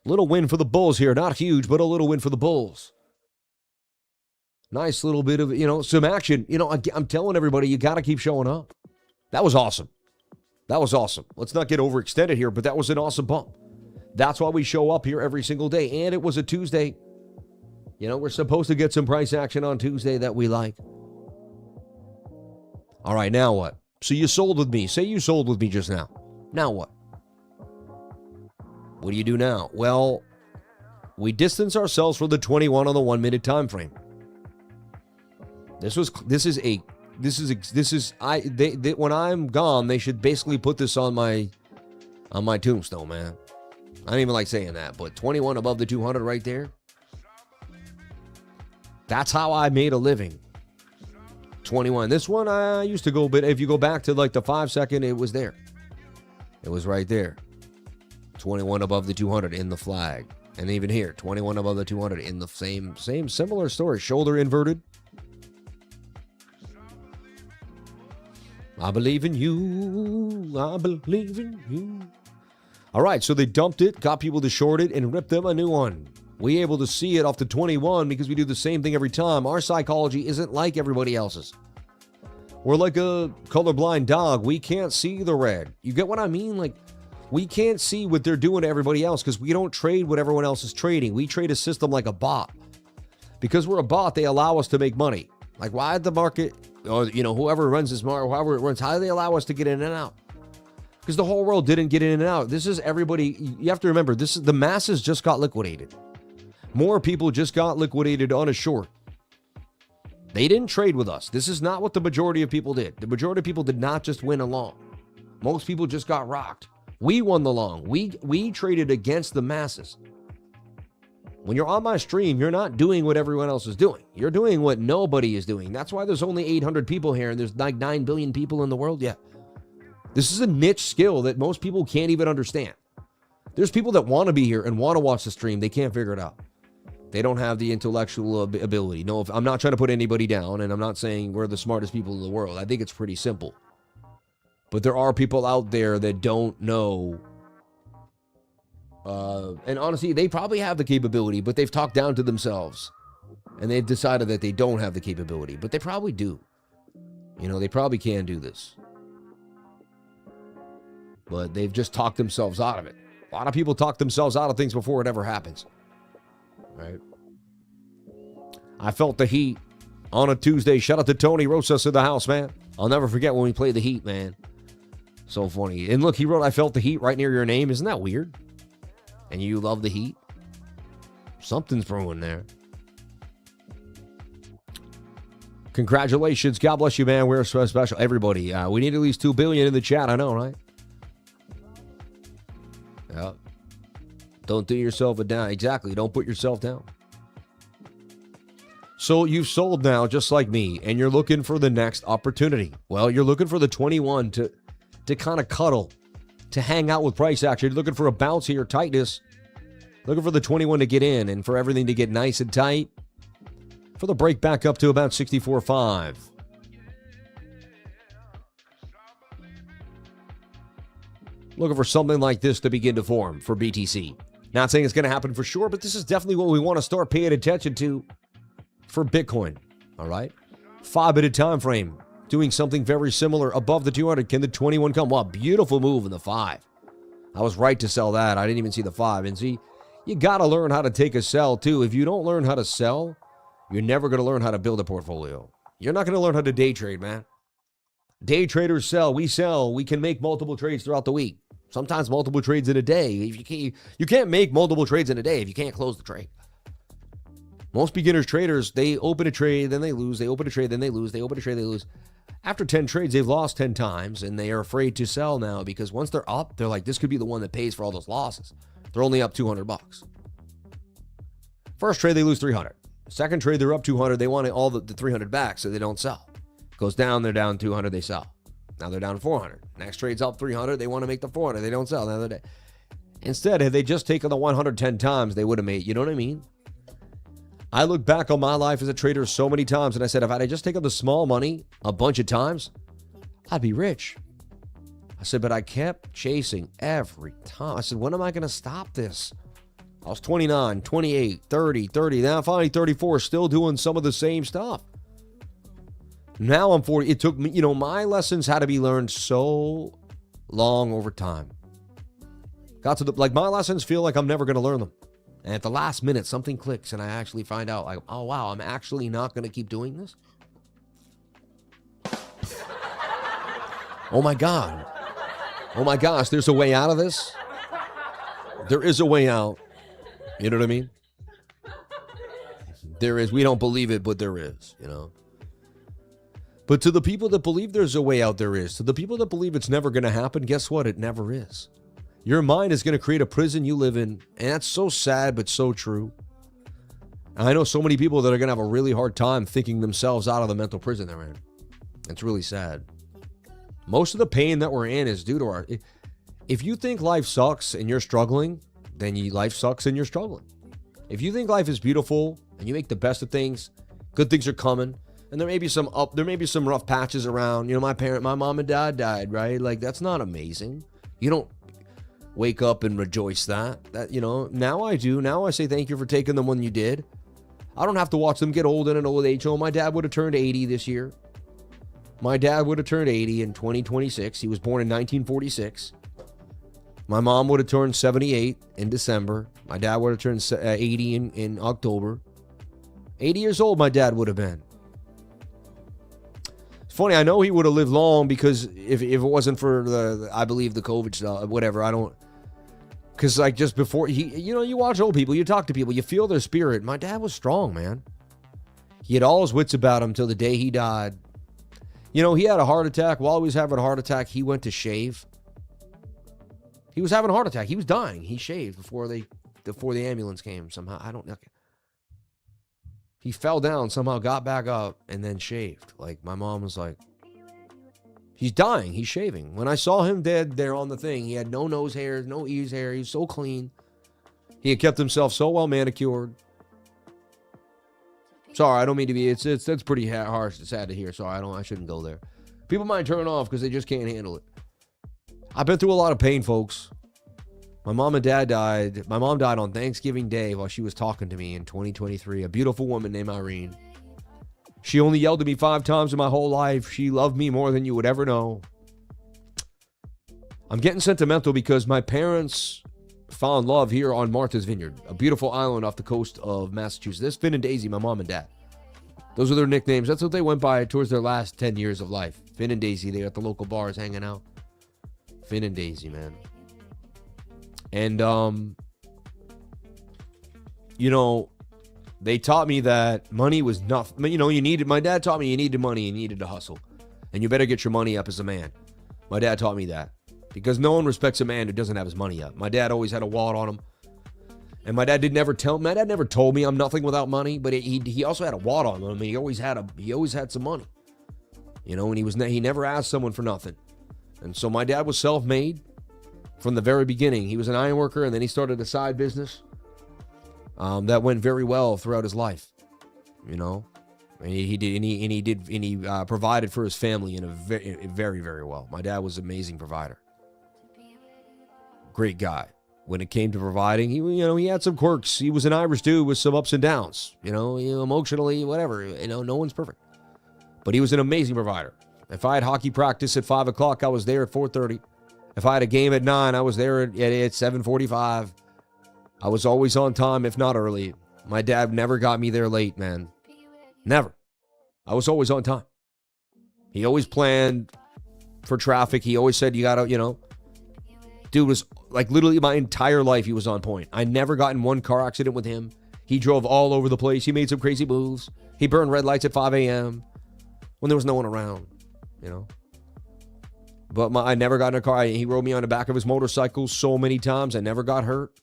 Little win for the bulls here. Not huge, but a little win for the bulls. Nice little bit of, you know, some action. You know, I'm telling everybody, you got to keep showing up. That was awesome. That was awesome. Let's not get overextended here, but that was an awesome bump. That's why we show up here every single day. And it was a Tuesday. You know, we're supposed to get some price action on Tuesday that we like. All right, now what? So you sold with me. Say you sold with me just now. Now what? What do you do now? Well, we distance ourselves from the 21 on the 1 minute time frame. When I'm gone, they should basically put this on my tombstone, man. I don't even like saying that, but 21 above the 200 right there. That's how I made a living. 21. This one I used to go, but if you go back to like the 5 second, it was there. It was right there. 21 above the 200 in the flag. And even here, 21 above the 200 in the same similar story. Shoulder inverted. I believe in you. I believe in you. All right, so they dumped it, got people to short it, and ripped them a new one. We able to see it off the 21 because we do the same thing every time. Our psychology isn't like everybody else's. We're like a colorblind dog. We can't see the red. You get what I mean? Like, we can't see what they're doing to everybody else because we don't trade what everyone else is trading. We trade a system like a bot. Because we're a bot, they allow us to make money. Like, why did the market, or, you know, whoever runs this market, however it runs, how do they allow us to get in and out? Because the whole world didn't get in and out. This is everybody. You have to remember, this is the masses just got liquidated. More people just got liquidated on a short. They didn't trade with us. This is not what the majority of people did. The majority of people did not just win a long. Most people just got rocked. We won the long. We traded against the masses. When you're on my stream, you're not doing what everyone else is doing. You're doing what nobody is doing. That's why there's only 800 people here and there's like 9 billion people in the world. Yeah. This is a niche skill that most people can't even understand. There's people that want to be here and want to watch the stream. They can't figure it out. They don't have the intellectual ability. No, I'm not trying to put anybody down, and I'm not saying we're the smartest people in the world. I think it's pretty simple. But there are people out there that don't know. And honestly, they probably have the capability, but they've talked down to themselves. And they've decided that they don't have the capability, but they probably do. You know, they probably can do this. But they've just talked themselves out of it. A lot of people talk themselves out of things before it ever happens. Right? I felt the heat on a Tuesday. Shout out to Tony Rosas in the house, man. I'll never forget when we played the heat, man. So funny. And look, he wrote, I felt the heat right near your name. Isn't that weird? And you love the heat? Something's brewing there. Congratulations. God bless you, man. We're so special. Everybody, we need at least 2 billion in the chat. I know, right? Yeah. Don't do yourself a down. Exactly. Don't put yourself down. So you've sold now, just like me, and you're looking for the next opportunity. Well, you're looking for the 21 to kind of cuddle, to hang out with price action. You're looking for a bounce here, tightness. Looking for the 21 to get in and for everything to get nice and tight. For the break back up to about 64.5. Looking for something like this to begin to form for BTC. Not saying it's going to happen for sure, but this is definitely what we want to start paying attention to for Bitcoin. All right? 5-minute time frame. Doing something very similar above the 200. Can the 21 come? Wow, beautiful move in the 5. I was right to sell that. I didn't even see the 5. And see, you got to learn how to take a sell too. If you don't learn how to sell, you're never going to learn how to build a portfolio. You're not going to learn how to day trade, man. Day traders sell. We sell. We can make multiple trades throughout the week. Sometimes multiple trades in a day. You can't make multiple trades in a day if you can't close the trade. Most beginners traders, they open a trade, then they lose. They open a trade, then they lose. They open a trade, they lose. After 10 trades, they've lost 10 times, and they are afraid to sell now because once they're up, they're like, this could be the one that pays for all those losses. They're only up $200. First trade, they lose 300. Second trade, they're up 200. They want all the 300 back, so they don't sell. Goes down, they're down 200, they sell. Now they're down 400. Next trade's up 300, they want to make the 400. They don't sell another day. Instead, had they just taken the 110 times, they would have made, you know what I mean? I look back on my life as a trader so many times, and I said, if I had just taken the small money a bunch of times, I'd be rich. I said, but I kept chasing every time. I said, when am I going to stop this? I was 29, 28, 30, 30. Now finally 34, still doing some of the same stuff. Now I'm 40. It took me, my lessons had to be learned so long over time. Got to my lessons feel like I'm never going to learn them. And at the last minute, something clicks and I actually find out like, oh, wow, I'm actually not going to keep doing this. Oh my God. Oh my gosh, there's a way out of this. There is a way out. You know what I mean? There is. We don't believe it, but there is, But to the people that believe there's a way out, there is. To the people that believe it's never going to happen, guess what? It never is. Your mind is going to create a prison you live in. And that's so sad, but so true. And I know so many people that are going to have a really hard time thinking themselves out of the mental prison they're in. It's really sad. Most of the pain that we're in is due to our... If you think life sucks and you're struggling, then life sucks and you're struggling. If you think life is beautiful and you make the best of things, good things are coming, and there may be some rough patches around. My mom and dad died, right? Like, that's not amazing. You don't wake up and rejoice that now I do. Now I say thank you for taking them when you did. I don't have to watch them get old in an old age home. My dad would have turned 80 this year. My dad would have turned 80 in 2026. He was born in 1946. My mom would have turned 78 in December. My dad would have turned 80 in October. 80 years old my dad would have been. It's funny, I know he would have lived long because if it wasn't for I believe the COVID stuff, whatever, because like just before, you watch old people, you talk to people, you feel their spirit. My dad was strong, man. He had all his wits about him until the day he died. He had a heart attack. While he was having a heart attack, he went to shave. He was having a heart attack. He was dying. He shaved before the ambulance came somehow. I don't know. He fell down, somehow got back up, and then shaved. Like, my mom was like, he's dying. He's shaving. When I saw him dead there on the thing, he had no nose hairs, no ears hair. He was so clean. He had kept himself so well manicured. Sorry, I don't mean to be. That's pretty harsh and sad to hear. Sorry, I shouldn't go there. People might turn off because they just can't handle it. I've been through a lot of pain, folks. My mom and dad died. My mom died on Thanksgiving Day while she was talking to me in 2023. A beautiful woman named Irene. She only yelled at me 5 times in my whole life. She loved me more than you would ever know. I'm getting sentimental because my parents found love here on Martha's Vineyard, a beautiful island off the coast of Massachusetts. This Finn and Daisy, my mom and dad. Those are their nicknames. That's what they went by towards their last 10 years of life. Finn and Daisy. They at the local bars hanging out. Finn and Daisy, man. And, they taught me that money was nothing. My dad taught me you needed money and you needed to hustle. And you better get your money up as a man. My dad taught me that. Because no one respects a man who doesn't have his money up. My dad always had a wallet on him. And my dad never told me I'm nothing without money, but he also had a wad on him. I mean, he always had some money. You know, and he never asked someone for nothing. And so my dad was self-made from the very beginning. He was an iron worker, and then he started a side business that went very well throughout his life. You know, and he provided for his family in a very, very well. My dad was an amazing provider. Great guy. When it came to providing, he had some quirks. He was an Irish dude with some ups and downs. Emotionally, whatever. No one's perfect. But he was an amazing provider. If I had hockey practice at 5 o'clock, I was there at 4:30. If I had a game at 9, I was there at 7:45. I was always on time, if not early. My dad never got me there late, man. Never. I was always on time. He always planned for traffic. He always said, you got to, Dude was like literally my entire life he was on point. I never got in one car accident with him. He drove all over the place. He made some crazy moves. He burned red lights at 5 a.m. when there was no one around, But I never got in a car. He rode me on the back of his motorcycle so many times. I never got hurt.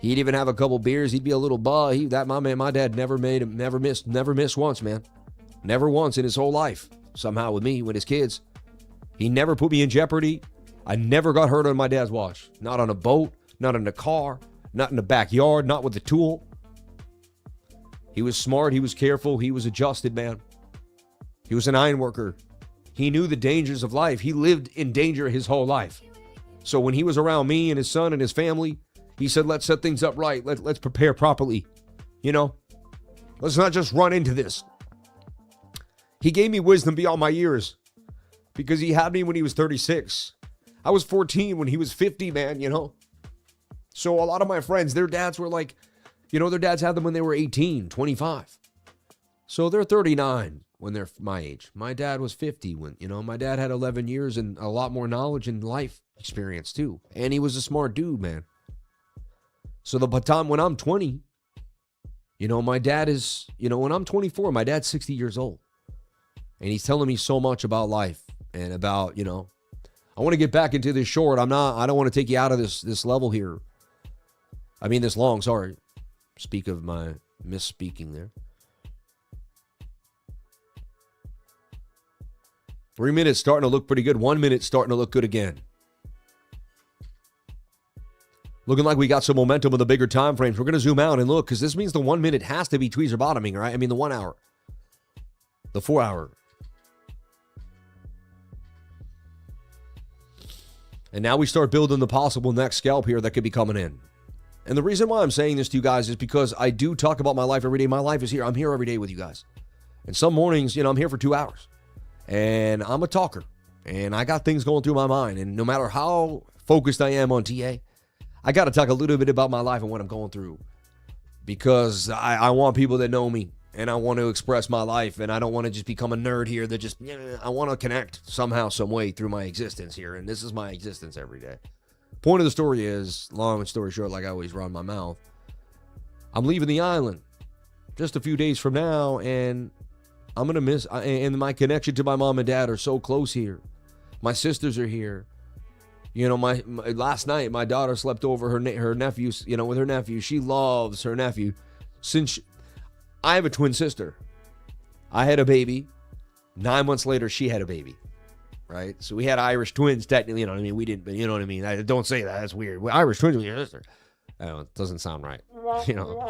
He'd even have a couple beers. He'd be a little buzz. My dad never missed once, man. Never once in his whole life. Somehow with me, with his kids. He never put me in jeopardy. I never got hurt on my dad's watch. Not on a boat, not in a car, not in the backyard, not with a tool. He was smart. He was careful. He was adjusted, man. He was an iron worker. He knew the dangers of life. He lived in danger his whole life. So when he was around me and his son and his family, he said, let's set things up right. Let's prepare properly. Let's not just run into this. He gave me wisdom beyond my years because he had me when he was 36. I was 14 when he was 50, man, So a lot of my friends, their dads were like, their dads had them when they were 18, 25. So they're 39 when they're my age. My dad was 50 when, my dad had 11 years and a lot more knowledge and life experience too. And he was a smart dude, man. So the time when I'm 20, my dad is, when I'm 24, my dad's 60 years old. And he's telling me so much about life and about, I want to get back into this short. I don't want to take you out of this level here. I mean, this long, sorry. Speak of my misspeaking there. 3 minutes starting to look pretty good. 1 minute starting to look good again. Looking like we got some momentum with the bigger time frames. We're going to zoom out and look because this means the 1 minute has to be tweezer bottoming, right? I mean, the 1 hour. The 4 hour. And now we start building the possible next scalp here that could be coming in. And the reason why I'm saying this to you guys is because I do talk about my life every day. My life is here. I'm here every day with you guys. And some mornings, I'm here for 2 hours. And I'm a talker. And I got things going through my mind. And no matter how focused I am on TA, I got to talk a little bit about my life and what I'm going through. Because I want people that know me. And I want to express my life. And I don't want to just become a nerd here that just, I want to connect somehow, some way through my existence here. And this is my existence every day. Point of the story is, long story short, like I always run my mouth, I'm leaving the island just a few days from now. And I'm going to miss, and my connection to my mom and dad are so close here. My sisters are here. My last night, my daughter slept over her nephew, with her nephew. She loves her nephew. I have a twin sister. I had a baby. 9 months later, she had a baby. Right? So we had Irish twins, technically, we didn't, but you know what I mean? Don't say that. That's weird. Irish twins with your sister. It doesn't sound right.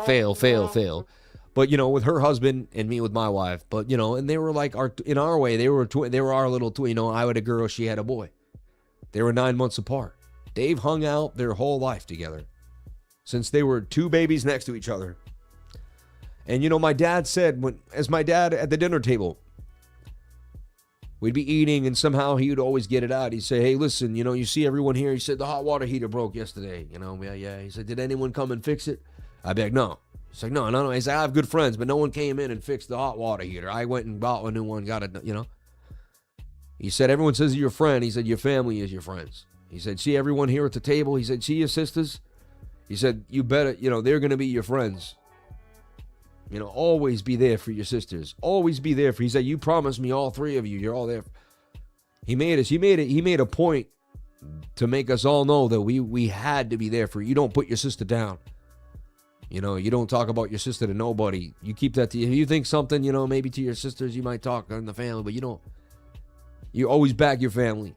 Fail. But, with her husband and me with my wife. But, and they were like, in our way, they were our little twin. I had a girl, she had a boy. They were 9 months apart. They've hung out their whole life together since they were two babies next to each other. And, my dad said, as my dad at the dinner table, we'd be eating and somehow he would always get it out. He'd say, hey, listen, you see everyone here. He said, the hot water heater broke yesterday. Yeah. He said, did anyone come and fix it? I'd be like, no. He's like, no. He said, I have good friends, but no one came in and fixed the hot water heater. I went and bought a new one, got it, He said, everyone says you're your friend. He said, your family is your friends. He said, see everyone here at the table? He said, see your sisters? He said, you better, they're going to be your friends. Always be there for your sisters. Always be there for, he said, you promised me all three of you. You're all there. He made a point to make us all know that we had to be there for you. You don't put your sister down. You know, you don't talk about your sister to nobody. You keep that to you. If you think something, you know, maybe to your sisters, you might talk in the family, but you don't. You always back your family.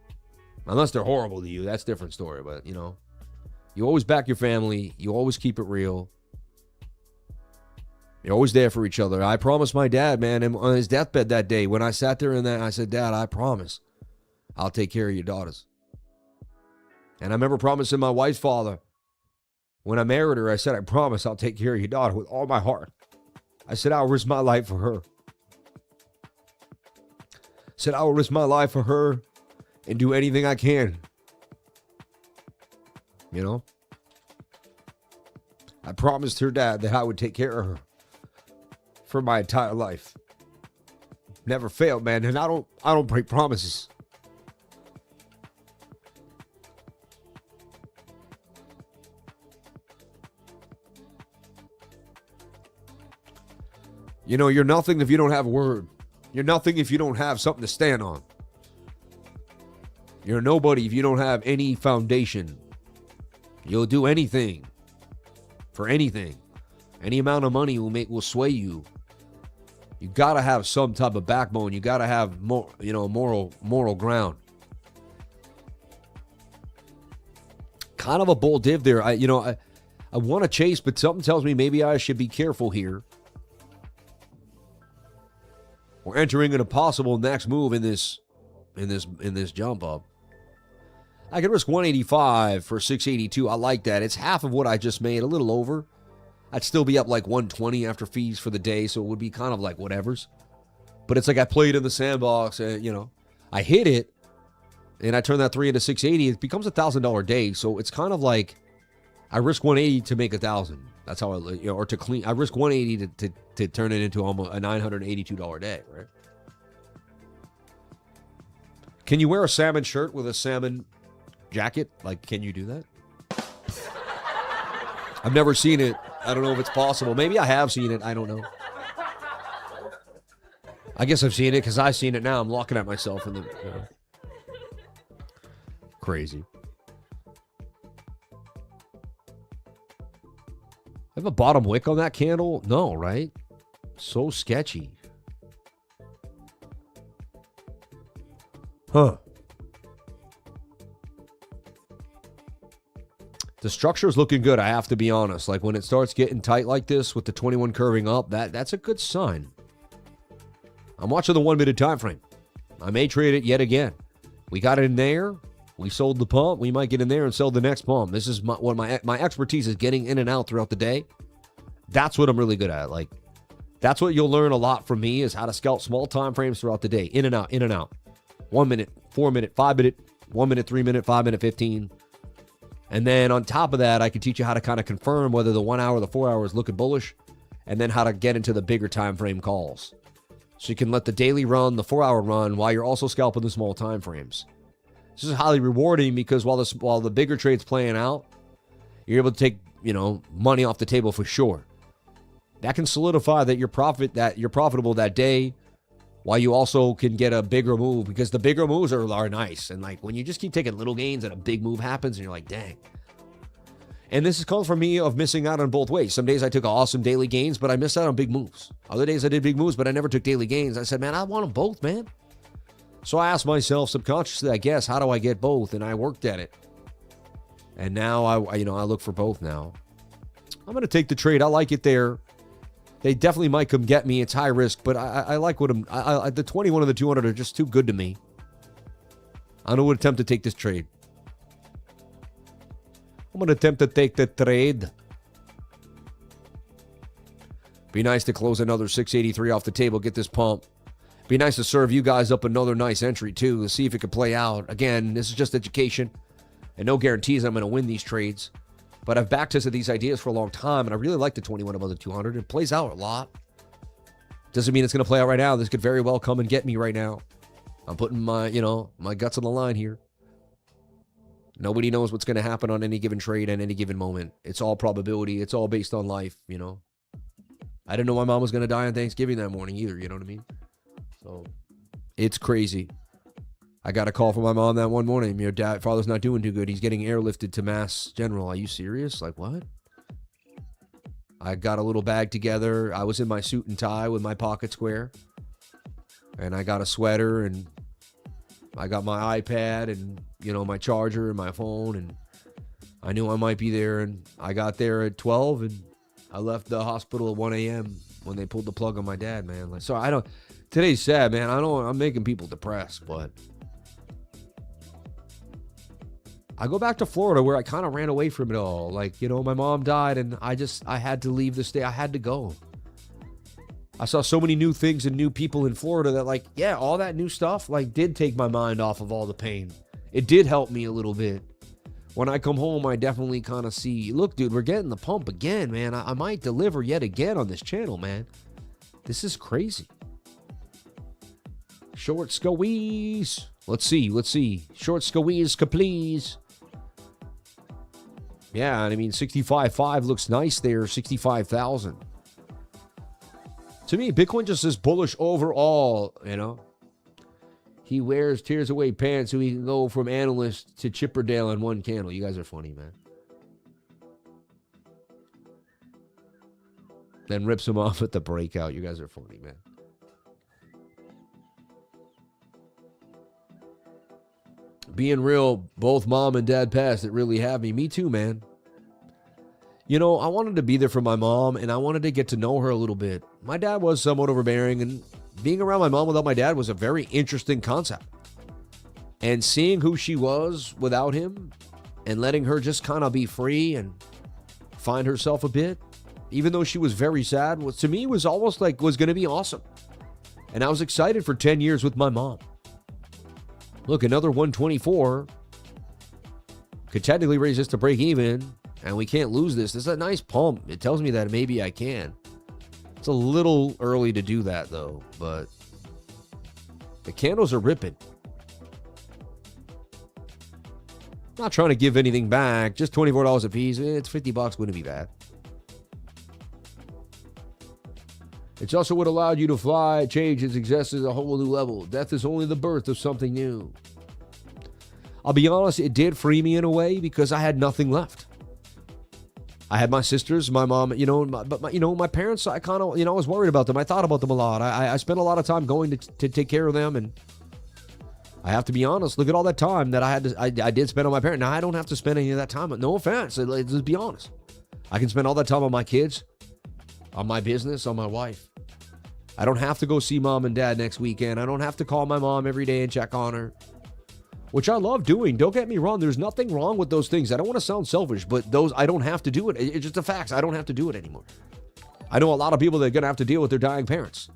Unless they're horrible to you. That's a different story. But, you know, you always back your family. You always keep it real. You're always there for each other. I promised my dad, man, on his deathbed that day, when I sat there and I said, Dad, I promise I'll take care of your daughters. And I remember promising my wife's father, when I married her, I said, I promise I'll take care of your daughter with all my heart. I said, I'll risk my life for her. I said, I will risk my life for her and do anything I can. You know? I promised her dad that I would take care of her for my entire life. Never failed, man. And I don't break promises. You know, you're nothing if you don't have a word. You're nothing if you don't have something to stand on. You're nobody if you don't have any foundation. You'll do anything for anything. Any amount of money will sway you. You gotta have some type of backbone. You gotta have more, you know, moral ground. Kind of a bold div there. I want to chase, but something tells me maybe I should be careful here. We're entering in a possible next move in this jump up. I could risk 185 for 682. I like that. It's half of what I just made, a little over. I'd still be up like 120 after fees for the day, so it would be kind of like whatever's. But it's like I played in the sandbox, you know. I hit it, and I turn that 3 into 680. It becomes $1,000 day, so it's kind of like I risk 180 to make 1,000. That's how or to clean. I risk 180 to turn it into almost a $982 day, right? Can you wear a salmon shirt with a salmon jacket? Like, can you do that? I've never seen it. I don't know if it's possible. Maybe I have seen it. I don't know. I guess I've seen it because I've seen it now. I'm looking at myself in the... You know. Crazy. Have a bottom wick on that candle? No, right? So sketchy. Huh. The structure is looking good, I have to be honest. Like when it starts getting tight like this with the 21 curving up, that's a good sign. I'm watching the 1 minute time frame. I may trade it yet again. We got in there. We sold the pump. We might get in there and sell the next pump. This is my expertise is getting in and out throughout the day. That's what I'm really good at. Like, that's what you'll learn a lot from me is how to scalp small time frames throughout the day. In and out, in and out. 1 minute, 4 minute, 5 minute, 1 minute, 3 minute, 5 minute, 15. And then on top of that, I can teach you how to kind of confirm whether the 1 hour or the 4 hour is looking bullish, and then how to get into the bigger time frame calls. So you can let the daily run, the 4 hour run, while you're also scalping the small time frames. This is highly rewarding because while the bigger trade's playing out, you're able to take, you know, money off the table for sure. That can solidify that you're profitable that day, while you also can get a bigger move, because the bigger moves are nice. And like when you just keep taking little gains and a big move happens and you're like, dang. And this is called for me of missing out on both ways. Some days I took awesome daily gains, but I missed out on big moves. Other days I did big moves, but I never took daily gains. I said, man, I want them both, man. So I asked myself subconsciously, I guess, how do I get both? And I worked at it. And now I look for both now. I'm going to take the trade. I like it there. They definitely might come get me. It's high risk, but I like what the 21 and the 200 are just too good to me. I would attempt to take this trade. I'm going to attempt to take the trade. Be nice to close another 683 off the table, get this pump. Be nice to serve you guys up another nice entry, too, to see if it can play out. Again, this is just education, and no guarantees I'm going to win these trades. But I've backtested these ideas for a long time, and I really like the 21 above the 200. It plays out a lot. Doesn't mean it's going to play out right now. This could very well come and get me right now. I'm putting my guts on the line here. Nobody knows what's going to happen on any given trade at any given moment. It's all probability. It's all based on life, you know. I didn't know my mom was going to die on Thanksgiving that morning either, you know what I mean? So, it's crazy. I got a call from my mom that one morning. Your father's not doing too good. He's getting airlifted to Mass General. Are you serious? Like, what? I got a little bag together. I was in my suit and tie with my pocket square. And I got a sweater, and I got my iPad and, you know, my charger and my phone, and I knew I might be there, and I got there at 12, and I left the hospital at 1 a.m. when they pulled the plug on my dad, man. Like, so I don't, today's sad, man. I'm making people depressed, but I go back to Florida where I kind of ran away from it all. Like, you know, my mom died, and I had to leave the state. I had to go. I saw so many new things and new people in Florida that, like, yeah, all that new stuff, like, did take my mind off of all the pain. It did help me a little bit. When I come home, I definitely kind of see, look, dude, we're getting the pump again, man. I might deliver yet again on this channel, man. This is crazy. Short squeeze. Let's see. Short squeeze, please. Yeah, I mean, 65.5 looks nice there, 65,000. To me, Bitcoin just is bullish overall, you know. He wears tears away pants so he can go from analyst to Chipperdale in one candle. You guys are funny, man. Then rips him off at the breakout. You guys are funny, man. Being real, both mom and dad passed. It really had me. Me too, man. You know, I wanted to be there for my mom, and I wanted to get to know her a little bit. My dad was somewhat overbearing, and being around my mom without my dad was a very interesting concept. And seeing who she was without him and letting her just kind of be free and find herself a bit, even though she was very sad, was, to me, was almost like was going to be awesome. And I was excited for 10 years with my mom. Look, another 124 could technically raise this to break even. And we can't lose this. This is a nice pump. It tells me that maybe I can. It's a little early to do that, though. But the candles are ripping. Not trying to give anything back. Just $24 a piece. It's $50. Wouldn't be bad. It's also what allowed you to fly, change, and success is a whole new level. Death is only the birth of something new. I'll be honest, it did free me in a way because I had nothing left. I had my sisters, my mom, you know, my parents, I kind of, you know, I was worried about them. I thought about them a lot. I spent a lot of time going to take care of them. And I have to be honest, look at all that time that I did spend on my parents. Now, I don't have to spend any of that time. No offense. Let's be honest. I can spend all that time on my kids, on my business, on my wife. I don't have to go see mom and dad next weekend. I don't have to call my mom every day and check on her. Which I love doing. Don't get me wrong. There's nothing wrong with those things. I don't want to sound selfish, but those, I don't have to do it. It's just the facts. I don't have to do it anymore. I know a lot of people that are going to have to deal with their dying parents.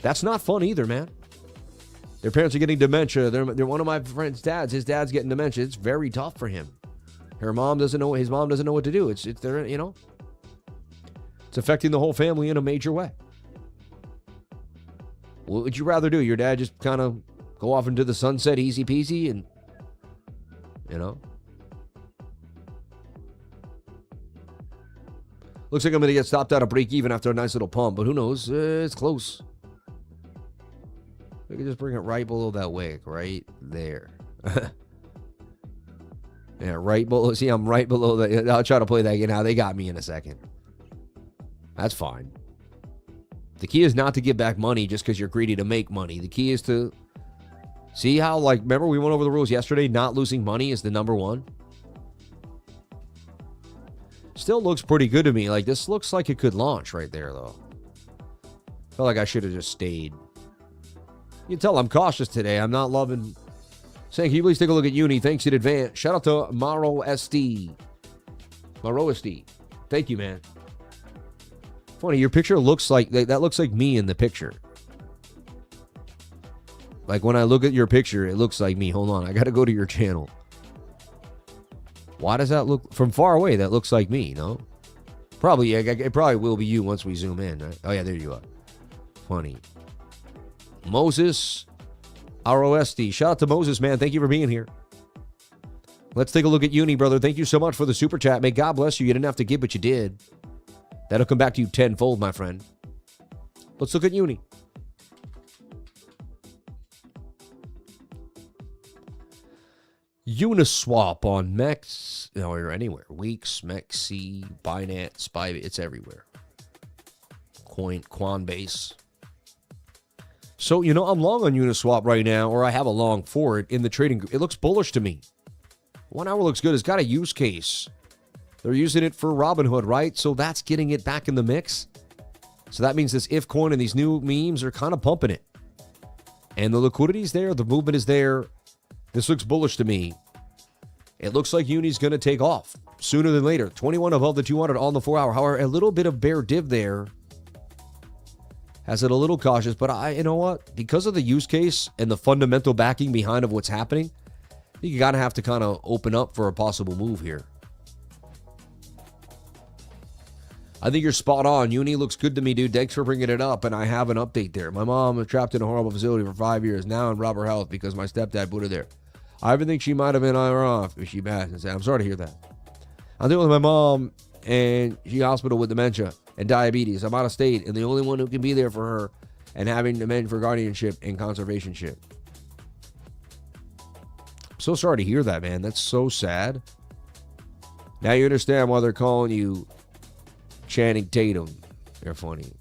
That's not fun either, man. Their parents are getting dementia. They're one of my friend's dads. His dad's getting dementia. It's very tough for him. His mom doesn't know what to do. It's there, you know. It's affecting the whole family in a major way. What would you rather do? Your dad just kind of go off into the sunset easy peasy and, you know. Looks like I'm going to get stopped out of break even after a nice little pump, but who knows? It's close. We can just bring it right below that wick, right there. Yeah, right below. See, I'm right below that. I'll try to play that again. Now they got me in a second. That's fine. The key is not to give back money just because you're greedy to make money. The key is to see how, like, remember we went over the rules yesterday? Not losing money is the number one. Still looks pretty good to me. Like, this looks like it could launch right there, though. Felt like I should have just stayed. You can tell I'm cautious today. I'm not loving. Saying, can you please take a look at Uni? Thanks in advance. Shout out to Maro SD. Thank you, man. Funny, your picture looks like, that looks like me in the picture. Like, when I look at your picture, it looks like me. Hold on, I got to go to your channel. Why does that look, from far away, that looks like me, no? Probably, it probably will be you once we zoom in, right? Oh, yeah, there you are. Funny. Moses, ROSD. Shout out to Moses, man. Thank you for being here. Let's take a look at Uni, brother. Thank you so much for the super chat. May God bless you. You didn't have to give, but you did. That'll come back to you tenfold, my friend. Let's look at Uni. Uniswap on MEX, or anywhere. Weeks, MEXC, Binance, Spy, it's everywhere. Coinbase. So, I'm long on Uniswap right now, or I have a long for it in the trading. It looks bullish to me. 1 hour looks good. It's got a use case. They're using it for Robinhood, right? So that's getting it back in the mix. So that means this if coin and these new memes are kind of pumping it. And the liquidity is there. The movement is there. This looks bullish to me. It looks like Uni's going to take off sooner than later. 21 above the 200 on the 4 hour. However, a little bit of bear div there has it a little cautious. But you know what? Because of the use case and the fundamental backing behind of what's happening, you got to have to kind of open up for a possible move here. I think you're spot on. Uni looks good to me, dude. Thanks for bringing it up, and I have an update there. My mom was trapped in a horrible facility for 5 years, now in rubber health because my stepdad put her there. I even think she might have been on or off if she passed and said, I'm sorry to hear that. I'm dealing with my mom, and she's hospital with dementia and diabetes. I'm out of state, and the only one who can be there for her and having demand for guardianship and conservationship. I'm so sorry to hear that, man. That's so sad. Now you understand why they're calling you Channing Tatum. They're funny.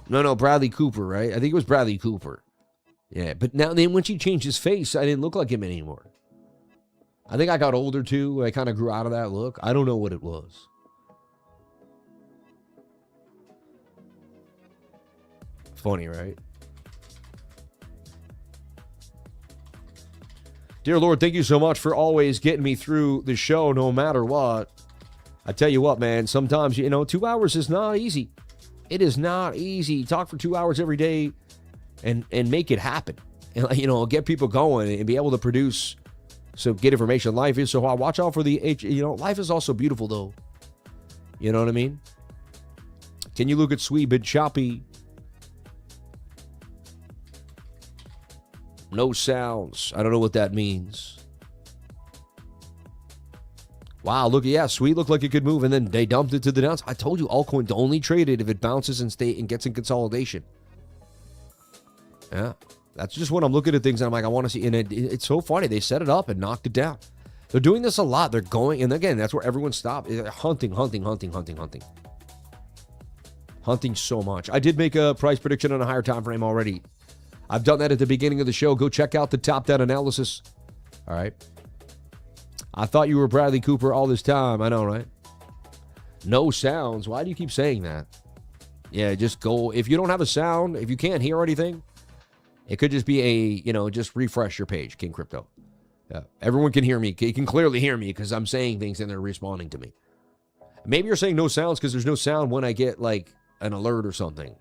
No, Bradley Cooper, right? I think it was Bradley Cooper. Yeah, but now then when she changed his face, I didn't look like him anymore. I think I got older too. I kind of grew out of that look. I don't know what it was. Funny, right? Dear Lord, thank you so much for always getting me through the show no matter what. I tell you what, man, sometimes, 2 hours is not easy. It is not easy. Talk for 2 hours every day and make it happen. And, get people going and be able to produce some get information. Life is so hard. Watch out for life is also beautiful, though. You know what I mean? Can you look at sweet but choppy? No sounds. I don't know what that means. Wow, look, sweet looked like it could move, and then they dumped it to the downside. I told you, altcoin only traded if it bounces and gets in consolidation. Yeah, that's just when I'm looking at things and I'm like, I want to see. And it's so funny. They set it up and knocked it down. They're doing this a lot. They're going, and again, that's where everyone stopped. Hunting so much. I did make a price prediction on a higher time frame already. I've done that at the beginning of the show. Go check out the top-down analysis. All right. I thought you were Bradley Cooper all this time. I know, right? No sounds. Why do you keep saying that? Yeah, just go. If you don't have a sound, if you can't hear anything, it could just be just refresh your page, King Crypto. Yeah. Everyone can hear me. You can clearly hear me because I'm saying things and they're responding to me. Maybe you're saying no sounds because there's no sound when I get like an alert or something.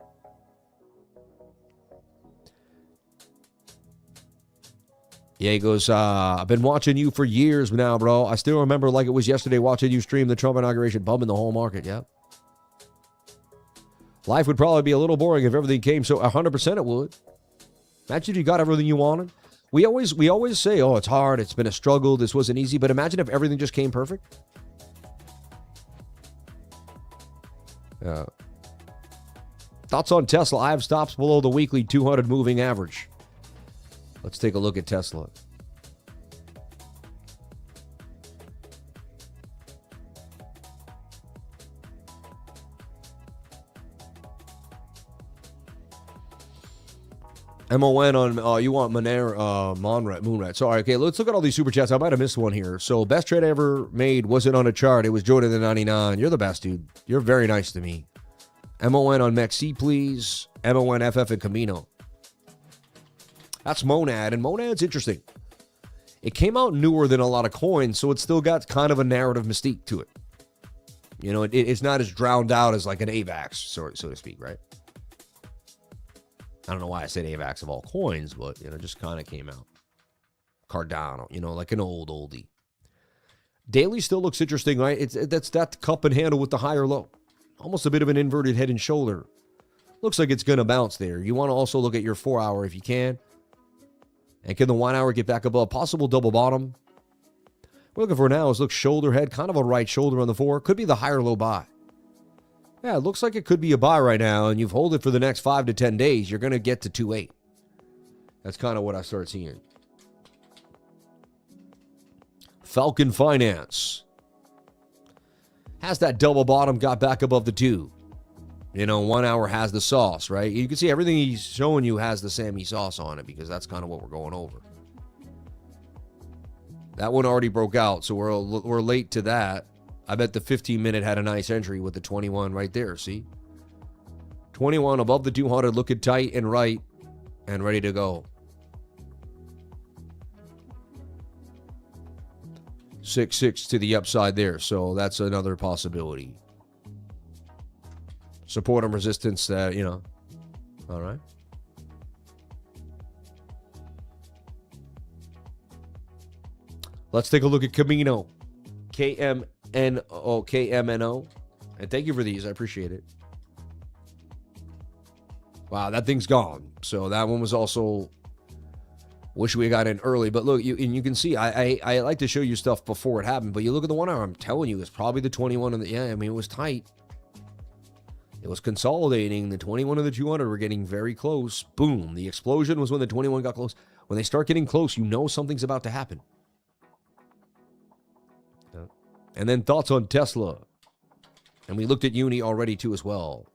Yeah, he goes, I've been watching you for years now, bro. I still remember like it was yesterday watching you stream the Trump inauguration, bumming the whole market. Yeah. Life would probably be a little boring if everything came so 100% it would. Imagine if you got everything you wanted. We always say, oh, it's hard. It's been a struggle. This wasn't easy. But imagine if everything just came perfect. Thoughts on Tesla? I have stops below the weekly 200 moving average. Let's take a look at Tesla. MON on, you want Moonrat. Sorry, okay, let's look at all these super chats. I might have missed one here. So, best trade I ever made wasn't on a chart. It was Jordan the 99. You're the best, dude. You're very nice to me. MON on MEXC, please. MON FF and KMNO. That's Monad, and Monad's interesting. It came out newer than a lot of coins, so it's still got kind of a narrative mystique to it. It's not as drowned out as like an AVAX, so to speak, right? I don't know why I said AVAX of all coins, but, just kind of came out. Cardano, like an oldie. Daily still looks interesting, right? That's that cup and handle with the higher low. Almost a bit of an inverted head and shoulder. Looks like it's going to bounce there. You want to also look at your 4 hour if you can. And can the 1 hour get back above possible double bottom? we're looking for now is, look, shoulder head, kind of a right shoulder on the 4. Could be the higher low buy. Yeah, it looks like it could be a buy right now, and you've hold it for the next 5 to 10 days. You're going to get to 2.8. That's kind of what I start seeing. Falcon Finance has that double bottom, got back above the 2. You know, 1 hour has the sauce, right? You can see everything he's showing you has the Sammy sauce on it, because that's kind of what we're going over. That one already broke out, so we're late to that. I bet the 15-minute had a nice entry with the 21 right there, see? 21 above the 200, looking tight and right and ready to go. 6.6 to the upside there, so that's another possibility. Support and resistance, you know. All right. Let's take a look at KMNO. KMNO. And thank you for these. I appreciate it. Wow, that thing's gone. So that one was also... Wish we got in early. But look, you can see, I like to show you stuff before it happened. But you look at the 1 hour, I'm telling you, it's probably the 21 and the... Yeah, I mean, it was tight. It was consolidating. The 21 and the 200 were getting very close. Boom. The explosion was when the 21 got close. When they start getting close, you know something's about to happen. And then thoughts on Tesla. And we looked at Uni already too as well.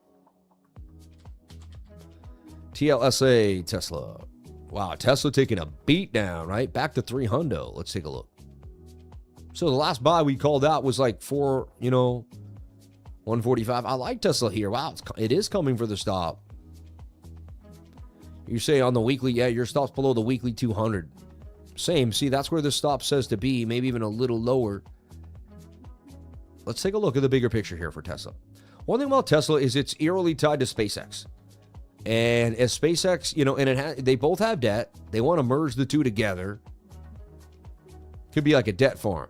TSLA, Tesla. Wow, Tesla taking a beat down, right? Back to 300. Let's take a look. So the last buy we called out was like 145. I like Tesla here. Wow, it is coming for the stop. You say on the weekly, yeah, your stop's below the weekly 200. Same. See, that's where the stop says to be, maybe even a little lower. Let's take a look at the bigger picture here for Tesla. One thing about Tesla is it's eerily tied to SpaceX. And as SpaceX, you know, and they both have debt. They want to merge the two together. Could be like a debt farm.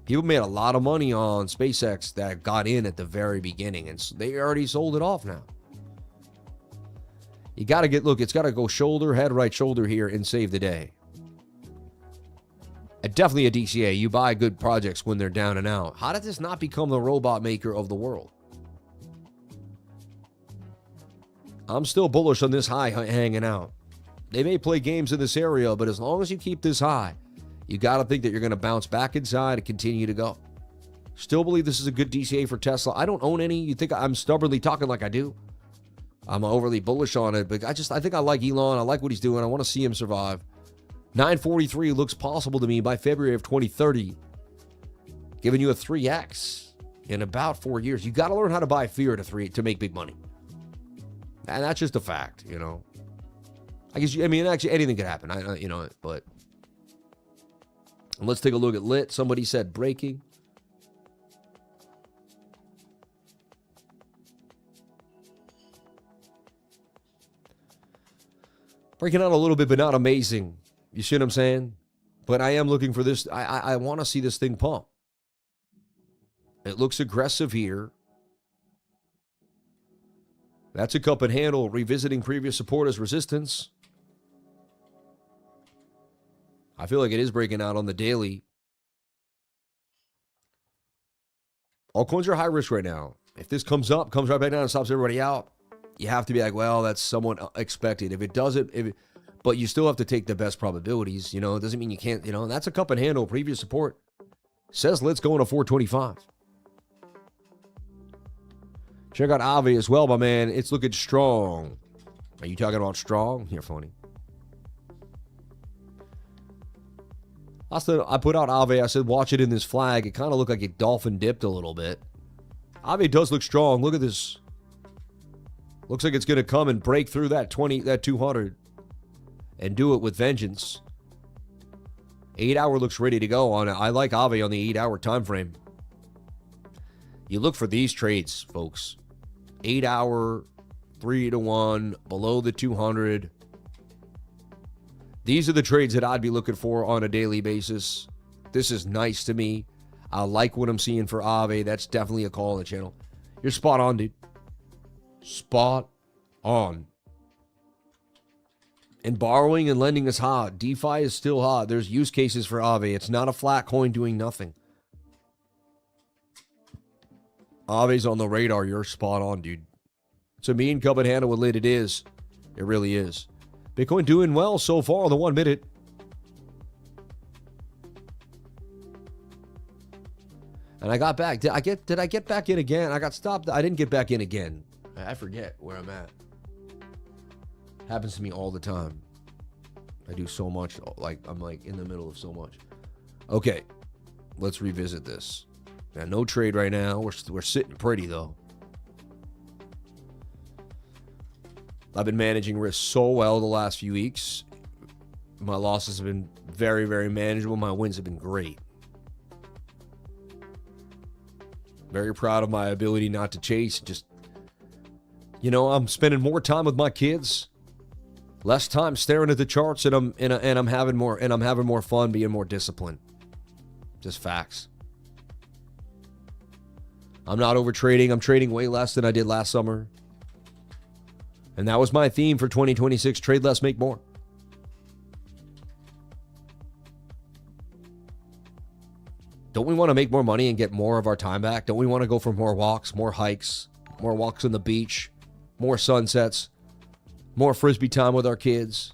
People made a lot of money on SpaceX that got in at the very beginning, and they already sold it off now. You got to look, it's got to go shoulder, head, right shoulder here and save the day. Definitely a DCA. You buy good projects when they're down and out. How did this not become the robot maker of the world? I'm still bullish on this high hanging out. They may play games in this area, but as long as you keep this high, you got to think that you're going to bounce back inside and continue to go. Still believe this is a good DCA for Tesla. I don't own any. You think I'm stubbornly talking like I do? I'm overly bullish on it, but I think I like Elon. I like what he's doing. I want to see him survive. 943 looks possible to me by February of 2030. Giving you a 3x in about 4 years. You got to learn how to buy fear to make big money. And that's just a fact, you know. Actually anything could happen, but let's take a look at lit. Somebody said breaking. Breaking out a little bit, but not amazing. You see what I'm saying? But I am looking for this. I want to see this thing pump. It looks aggressive here. That's a cup and handle, revisiting previous support as resistance. I feel like it is breaking out on the daily. Altcoins are high risk right now. If this comes up, comes right back down and stops everybody out, you have to be like, well, that's somewhat expected. If it doesn't, but you still have to take the best probabilities. You know, it doesn't mean you can't, that's a cup and handle, previous support. Says let's go into 425. Check out AVAX as well, my man. It's looking strong. Are you talking about strong? You're funny. I put out AVAX. I said, watch it in this flag. It kind of looked like it dolphin dipped a little bit. AVAX does look strong. Look at this. Looks like it's going to come and break through that 200 and do it with vengeance. 8 hour looks ready to go on it. I like AVAX on the 8 hour time frame. You look for these trades, folks. 8 hour, 3-to-1, below the 200. These are the trades that I'd be looking for on a daily basis. This is nice to me. I like what I'm seeing for AVAX. That's definitely a call on the channel. You're spot on, dude. Spot on. And borrowing and lending is hot. DeFi is still hot. There's use cases for AAVE. It's not a flat coin doing nothing. AAVE's on the radar. You're spot on, dude. It's a mean cup and handle with lid. It is. It really is. Bitcoin doing well so far on the 1 minute. And I got back. Did I get back in again? I got stopped. I didn't get back in again. I forget where I'm at. Happens to me all the time. I do so much. Like, I'm like in the middle of so much. Okay. Let's revisit this. Now, no trade right now. We're sitting pretty, though. I've been managing risk so well the last few weeks. My losses have been very, very manageable. My wins have been great. Very proud of my ability not to chase. Just, you know, I'm spending more time with my kids, less time staring at the charts, and I'm having more fun, being more disciplined. Just facts. I'm not over trading. I'm trading way less than I did last summer. And that was my theme for 2026, trade less, make more. Don't we want to make more money and get more of our time back? Don't we want to go for more walks, more hikes, more walks on the beach, more sunsets, more Frisbee time with our kids?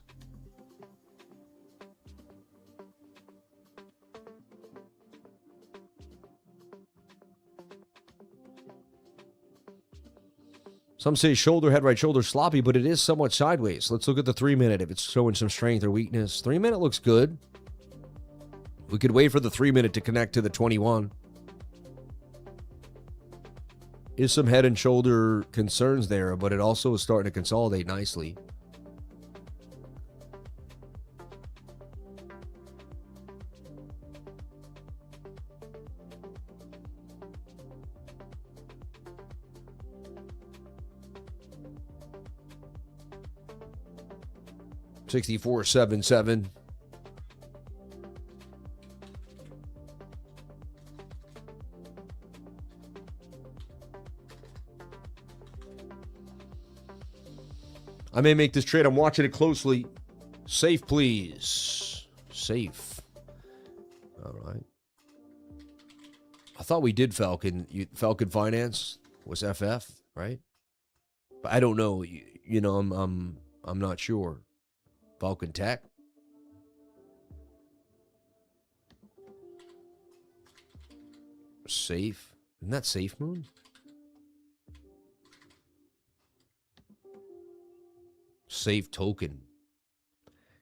Some say shoulder, head, right shoulder sloppy, but it is somewhat sideways. Let's look at the 3 minute if it's showing some strength or weakness. 3 minute looks good. We could wait for the 3 minute to connect to the 21. Is some head and shoulder concerns there, but it also is starting to consolidate nicely. $64.77. I may make this trade. I'm watching it closely. Safe, please. Safe. All right. I thought we did Falcon. Falcon Finance was FF, right? But I don't know. You know, I'm not sure. Falcon Tech. Safe. Isn't that Safe Moon? Safe token.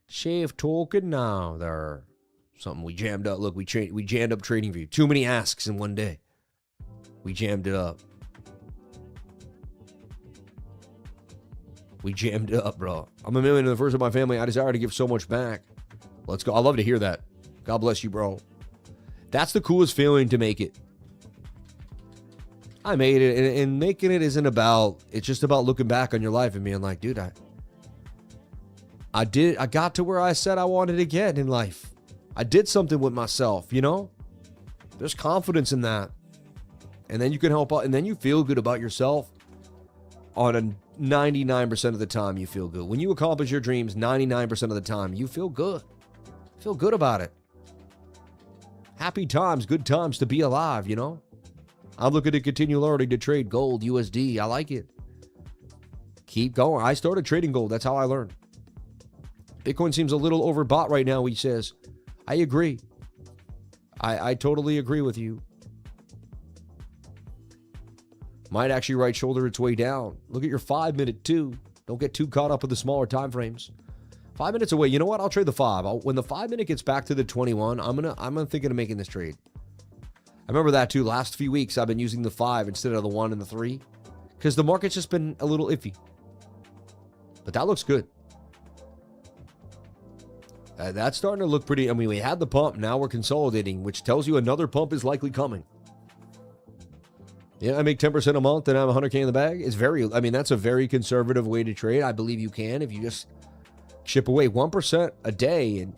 Safe token now. There. Something we jammed up. Look, we jammed up trading view. Too many asks in one day. We jammed it up. We jammed it up, bro. I'm a million and the first of my family. I desire to give so much back. Let's go. I love to hear that. God bless you, bro. That's the coolest feeling to make it. I made it, and making it isn't about, it's just about looking back on your life and being like, dude, I got to where I said I wanted to get in life. I did something with myself, you know? There's confidence in that. And then you can help out, and then you feel good about yourself on a 99% of the time you feel good. When you accomplish your dreams 99% of the time, you feel good. Feel good about it. Happy times, good times to be alive, you know? I'm looking to continue learning to trade gold, USD. I like it. Keep going. I started trading gold. That's how I learned. Bitcoin seems a little overbought right now, he says. I agree. I totally agree with you. Might actually right shoulder its way down. Look at your 5 minute too. Don't get too caught up with the smaller time frames. 5 minutes away. You know what? I'll trade the 5. When the 5 minute gets back to the 21, I'm thinking of making this trade. I remember that too. Last few weeks I've been using the 5 instead of the 1 and the 3 because the market's just been a little iffy. But that looks good. That's starting to look pretty. I mean, we had the pump. Now we're consolidating, which tells you another pump is likely coming. Yeah, I make 10% a month and I'm 100K in the bag. It's very, I mean, that's a very conservative way to trade. I believe you can if you just chip away 1% a day. And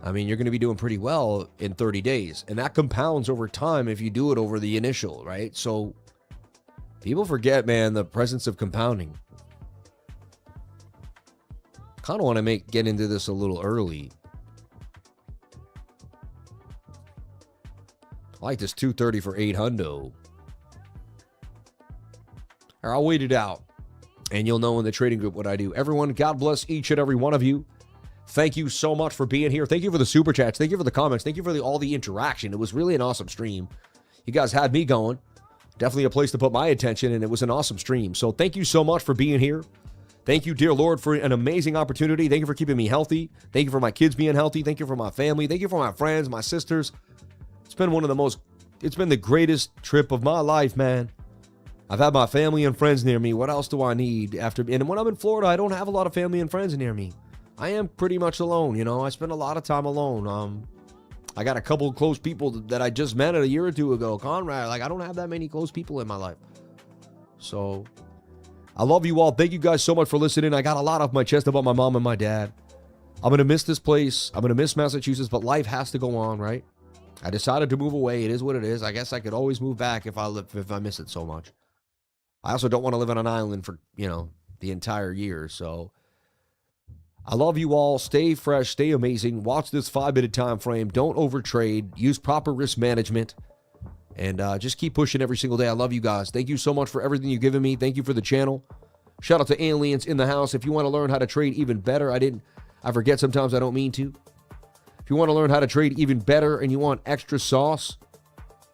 I mean, you're going to be doing pretty well in 30 days. And that compounds over time if you do it over the initial, right? So people forget, man, the presence of compounding. Kind of want to get into this a little early. I like this 230 for 800. I'll wait it out, and you'll know in the trading group what I do. Everyone, God bless each and every one of you. Thank you so much for being here. Thank you for the super chats. Thank you for the comments. Thank you for all the interaction. It was really an awesome stream. You guys had me going. Definitely a place to put my attention, and it was an awesome stream. So thank you so much for being here. Thank you, dear Lord, for an amazing opportunity. Thank you for keeping me healthy. Thank you for my kids being healthy. Thank you for my family. Thank you for my friends, my sisters. It's been the greatest trip of my life, man. I've had my family and friends near me. What else do I need? And when I'm in Florida, I don't have a lot of family and friends near me. I am pretty much alone, you know. I spend a lot of time alone. I got a couple of close people that I just met a year or two ago. Conrad, I don't have that many close people in my life. So, I love you all. Thank you guys so much for listening. I got a lot off my chest about my mom and my dad. I'm going to miss this place. I'm going to miss Massachusetts, but life has to go on, right? I decided to move away. It is what it is. I guess I could always move back if I miss it so much. I also don't want to live on an island for, the entire year. So I love you all. Stay fresh. Stay amazing. Watch this 5-minute time frame. Don't overtrade. Use proper risk management. And just keep pushing every single day. I love you guys. Thank you so much for everything you've given me. Thank you for the channel. Shout out to aliens in the house. If you want to learn how to trade even better, I forget sometimes, I don't mean to. If you want to learn how to trade even better and you want extra sauce,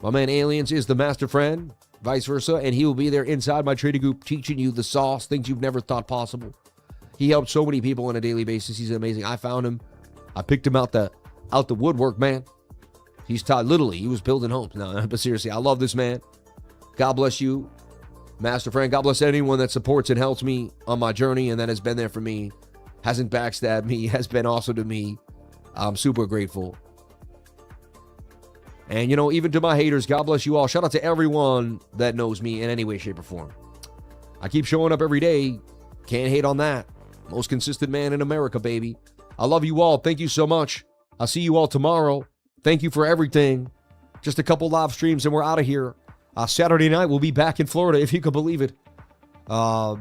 my man Aliens is the master friend. Vice versa, and he will be there inside my trading group teaching you the sauce, things you've never thought possible. He helped so many people on a daily basis. He's amazing. I found him. I picked him out the woodwork, man. He's taught literally. He was building homes. No, but seriously, I love this man. God bless you, master friend. God bless anyone that supports and helps me on my journey and that has been there for me, hasn't backstabbed me, has been awesome to me. I'm super grateful. And, even to my haters, God bless you all. Shout out to everyone that knows me in any way, shape, or form. I keep showing up every day. Can't hate on that. Most consistent man in America, baby. I love you all. Thank you so much. I'll see you all tomorrow. Thank you for everything. Just a couple live streams and we're out of here. Saturday night, we'll be back in Florida, if you can believe it. Our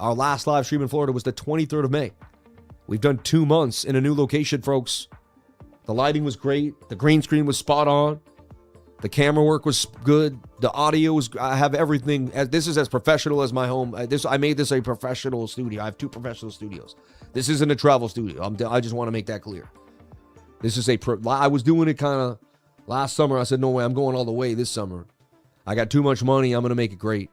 last live stream in Florida was the 23rd of May. We've done 2 months in a new location, folks. The lighting was great. The green screen was spot on. The camera work was good. The audio was, I have everything. This is as professional as my home. I made this a professional studio. I have 2 professional studios. This isn't a travel studio. I just want to make that clear. This is I was doing it kind of last summer. I said, no way, I'm going all the way this summer. I got too much money. I'm going to make it great.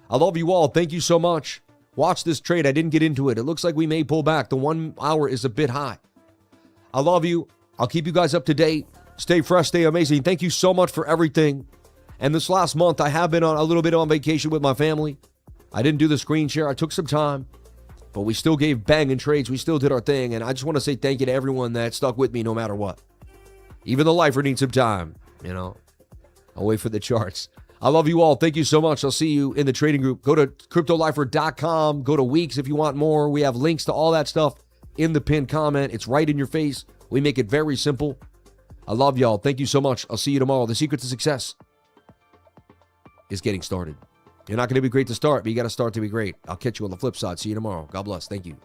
I love you all. Thank you so much. Watch this trade. I didn't get into it. It looks like we may pull back. The 1 hour is a bit high. I love you. I'll keep you guys up to date. Stay fresh, stay amazing. Thank you so much for everything. And this last month, I have been on a little bit on vacation with my family. I didn't do the screen share. I took some time, but we still gave banging trades. We still did our thing. And I just want to say thank you to everyone that stuck with me no matter what. Even the lifer needs some time, I'll wait for the charts. I love you all. Thank you so much. I'll see you in the trading group. Go to cryptolifer.com. Go to Weeks if you want more. We have links to all that stuff in the pinned comment. It's right in your face. We make it very simple. I love y'all. Thank you so much. I'll see you tomorrow. The secret to success is getting started. You're not going to be great to start, but you got to start to be great. I'll catch you on the flip side. See you tomorrow. God bless. Thank you.